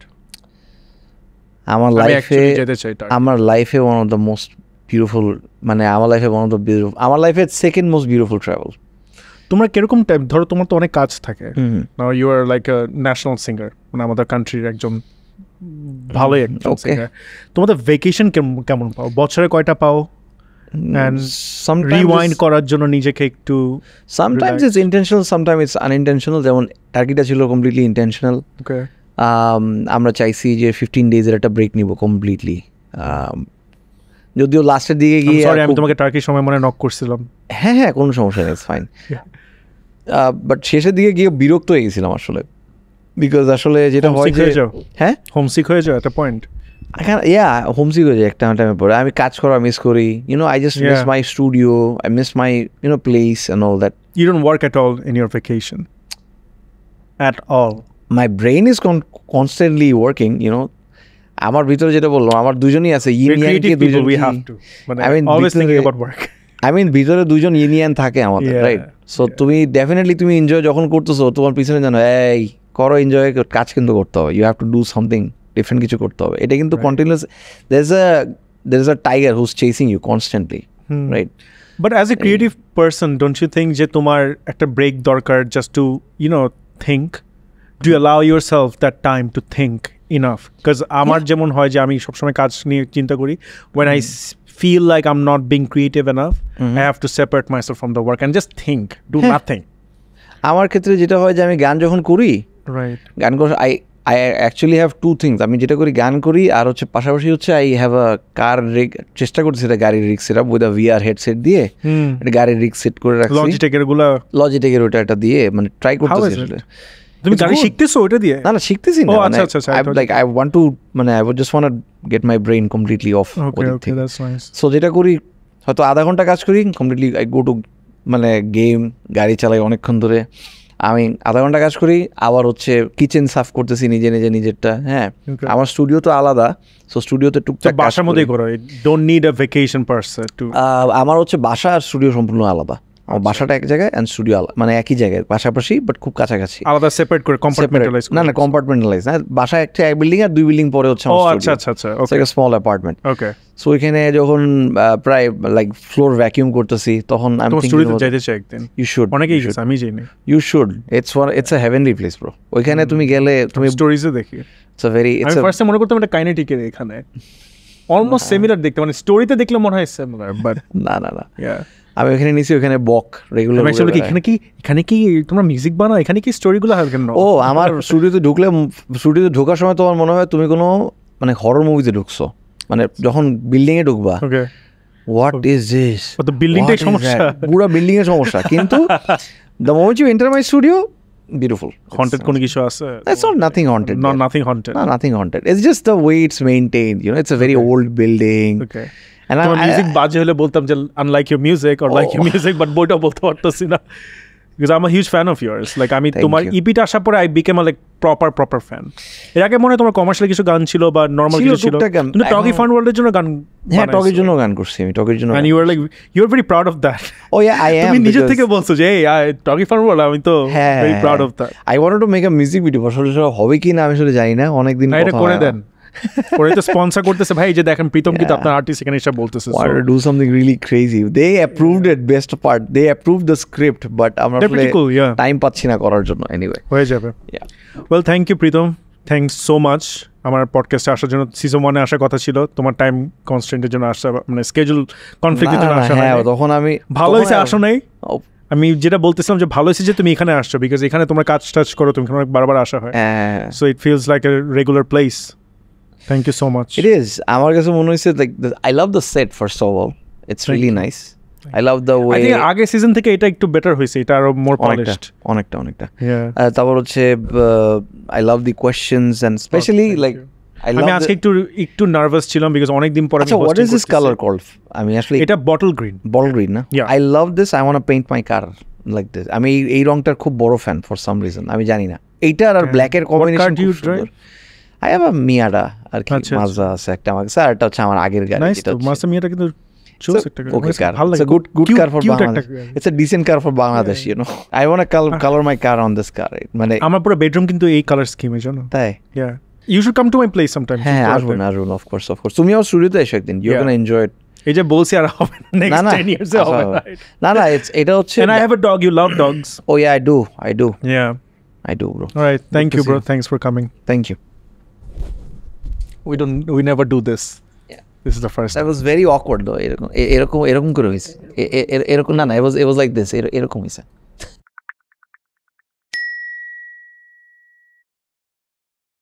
আমার লাইফে one of the most beautiful, মানে আমার লাইফে সেকেন্ড মোস্ট বিউটিফুল ট্রাভেল। তোমরা কিরকম টাইম, ধরো তোমার তো অনেক কাজ থাকে, now you are like a national singer, মানে আমাদের কান্ট্রির একজন ভালোই একজন সিঙ্গার, তোমাদের ভ্যাকেশন কেমন পাও? বছরে কয়টা পাও? And rewind করার জন্য নিজেকে একটু, sometimes it's intentional, sometimes it's unintentional, যেমন টার্কিটা ছিল কমপ্লিটলি ইন্টেনশনাল। আমরা চাইছি যে 15 ডেজের একটা ব্রেক নিব কমপ্লিটলি, যদিও লাস্টের দিকে গিয়ে আমি তোমাকে টার্কির সময় মনে নক করছিলাম। হ্যাঁ কোনো সমস্যা নেই, ফাইন। বাট শেষের দিকে গিয়ে বিরক্ত হয়ে গেছিলাম আসলে, বিকজ আসলে যেটা হয় যে হ্যাঁ হোমসিক হয়ে যায় একটা পয়েন্ট। হোমসিক হয়ে যায় একটা টাইমের পরে, আমি কাজ করা মিস করি, I just miss my studio, I miss my place and all that. You don't work at all in your vacation at all? My brain is constantly working, আমার ভিতরে যেটা বললাম, আমার দুজনই আছে, আই মিন ভিতরে দুজন ইউনিয়ন থাকে আমাদের, রাইট? সো তুমি ডেফিনেটলি তুমি এনজয় যখন করতেছো, তোমার পিছনে জানো এই করো এনজয়, কাজ কিন্তু করতে হবে, you have to do something different, কিছু করতে হবে। এটা কিন্তু continuous, there is a tiger who's chasing you constantly, right? But as a creative person, don't you think যে তোমার একটা ব্রেক দরকার, just to think? Do you allow yourself that time to think enough? Because আমার যেমন হয় যে আমি সবসময় কাজ নিয়ে চিন্তা করি, when I feel like I'm not being creative enough, I have to separate myself from the work and just think, do nothing. আমার ক্ষেত্রে যেটা হয় যে আমি গান যখন করি, right, গান করে I actually have two things. আমি যেটা করি গান করি, আর হচ্ছে পাশাপাশি হচ্ছে I have a car rig, চেষ্টা করছি এটা গাড়ির rig set up with a VR headset দিয়ে, এটা গাড়ির রিগ সেট করে রাখছি, লজিটেকের ওটা একটা দিয়ে, মানে ট্রাই করতেছি আসলে। তুমি গাড়ি শিখতেছো ওটা দিয়ে? না শিখতেছি না, I want to, মানে I would just want to get my brain completely off. Okay, that's nice. So যেটা করি, হয়তো আধা ঘন্টা কাজ করি কমপ্লিটলি, I go to মানে গেম, গাড়ি চালাই অনেকক্ষণ ধরে, আমি আধা ঘন্টা কাজ করি, আবার হচ্ছে কিচেন সাফ করতেছি নিজেরটা। হ্যাঁ, আমার স্টুডিও তো আলাদা, সো স্টুডিওতে টুকটাক বাসার মধ্যেই করো, don't need a vacation per se too. আমার হচ্ছে বাসা আর স্টুডিও সম্পূর্ণ আলাদা, আমার বাসাটা এক জায়গায় অ্যান্ড স্টুডিও মানে একই জায়গায়, পাশাপাশি বাট খুব কাছাকাছি, আলাদা সেপারেট করে কম্পার্টমেন্টালাইজ। না কম্পার্টমেন্টালাইজ না, বাসা একটা এক বিল্ডিং আর 2 বিল্ডিং পরে হচ্ছে আমার স্টুডিও। আচ্ছা, ওকে, একটা স্মল অ্যাপার্টমেন্ট। ওকে, সো এখানে যখন প্রায় লাইক ফ্লোর ভ্যাকিউম করতেছি, তখন আমি স্টুডিওতে যাইতে চাই একদিন। ইউ শুড, অনেকেই গেছে, আমি যাইনি। You should, it's a heavenly place bro. ওইখানে তুমি গেলে তুমি স্টোরিজে দেখি, ইটস আ ভেরি, আমি ফার্স্টে মনে করতাম এটা কাইনেটিকের এখানে। অলমোস্ট সিমিলার দেখতে, মানে স্টোরিতে দেখলে মনে হয় সিমিলার, বাট না না না, আমি ওখানে নিছি, ওখানে বক রেগুলার। এখানে কি তোমরা মিউজিক বানাও, এখানে কি স্টোরিগুলো হয় কেন? ও আমার স্টুডিওতে ঢোকার সময় তোমার মনে হয় তুমি কোনো মানে হরর মুভিতে ঢুকছো, মানে যখন বিল্ডিং এ ঢুকবা, হোয়াট ইজ দিস, তো বিল্ডিংটাই সমস্যা, পুরো বিল্ডিং এর সমস্যা। কিন্তু the moment you enter my studio, beautiful. Haunted কোনো কিছু আছে? It's not nothing haunted. Nothing haunted. No, nothing haunted. It's just the way it's maintained. You know, it's a very old building. Okay. And তোমার music বাজে হলে বলতাম যে unlike your music or like your music, but বইটা বলতে পারতেছি না। Because I'm a huge fan of yours. Like আমি তোমার ইপিটা আসার পরে I became a like proper fan. এর আগে মনে হয় তোমার কমার্শিয়াল কিছু গান ছিল বা নরমাল কিছু ছিল, কিন্তু টকি ফান ওয়ার্ল্ডের জন্য গান, হ্যাঁ টকির জন্য গান করছি আমি, টকির জন্য। And you were very proud of that. Oh yeah, I am. তুমি নিজে থেকে বলছো যে এই টকি ফান ওয়ার্ল্ড, আমি তো very proud of that. I wanted to make a music video, আসলে হবে কি না আমি আসলে জানি না, অনেকদিন কথা। এটা করে দেন, পরে তো স্পন্সর করতেছে ভাই, যে দেখেন প্রীতম কিন্তু আপনার আর্টিস্ট এখানে এসে বলতেছে। I wanted to do something really crazy. They approved it, best part. They approved the script, but আমরা টাইম পাচ্ছি না করার জন্য। Anyway, হয়ে যাবে। Well, thank you Pritam, thanks so much আমার পডকাস্টে আসার জন্য। সিজন 1 এ আসার কথা ছিল, তোমার টাইম কনস্ট্রেন্টের জন্য আসা, মানে স্কেজুল কনফ্লিক্টের জন্য আসা হয়। তখন আমি ভালো হয়েছে আসো নাই। আমি যেটা বলতেছিলাম যে ভালো হয়েছে যে তুমি এখানে আসছো, বিকজ এখানে তোমার কাজ টাজ করো, তুমি এখানে বারবার আসা হয়, so it feels like a regular place. Thank you so much. It is. আমার কাছে মনে হয়েছে like I love the set first of all. It's really nice. I love the way. I think আগে সিজন থেকে এটা একটু better হয়েছে, এটা আরো more polished. অনেকটা। তারপর হচ্ছে I love the questions and especially like আমি আজকে একটু নার্ভাস ছিলাম বিকজ অনেক দিন পরে। আচ্ছা, what is this color called? আমি আসলে এটা বটল গ্রিন না? I love this. I want to paint my car like this. আমি এই রংটার খুব বড় ফ্যান for some reason. আমি জানি না। এইটার আর ব্ল্যাক এর কম্বিনেশন খুব সুন্দর। I have a Miata আর কি, Mazda আছে একটা, আমার কাছে আরেকটা হচ্ছে আমার আগের গাড়ি, যেটা হচ্ছে Mazda Miata, কিন্তু okay car. It's a good car for Bangladesh. It's a decent car for Bangladesh, you know. I want to color my car on this car. মানে আমার পুরো বেডরুম কিন্তু এই কালার স্কিমে, জানো? তাই? Yeah. You should come to my place sometime. হ্যাঁ আসবেন, of course. তুমি আমার স্টুডিওতে এসো একদিন, you're going to enjoy it. এই যে বলছি আর হবে না, next 10 years এ হবে না। না এটা হচ্ছে, and I have a dog, you love dogs. Oh yeah, I do. Yeah, I do, bro. All right, thank you, bro. Thanks for coming. Thank you. We never do this. Yeah, this is the first. That was very awkward though. এরকম করে হইছে, এরকম না, it was like this, এরকম হইছে।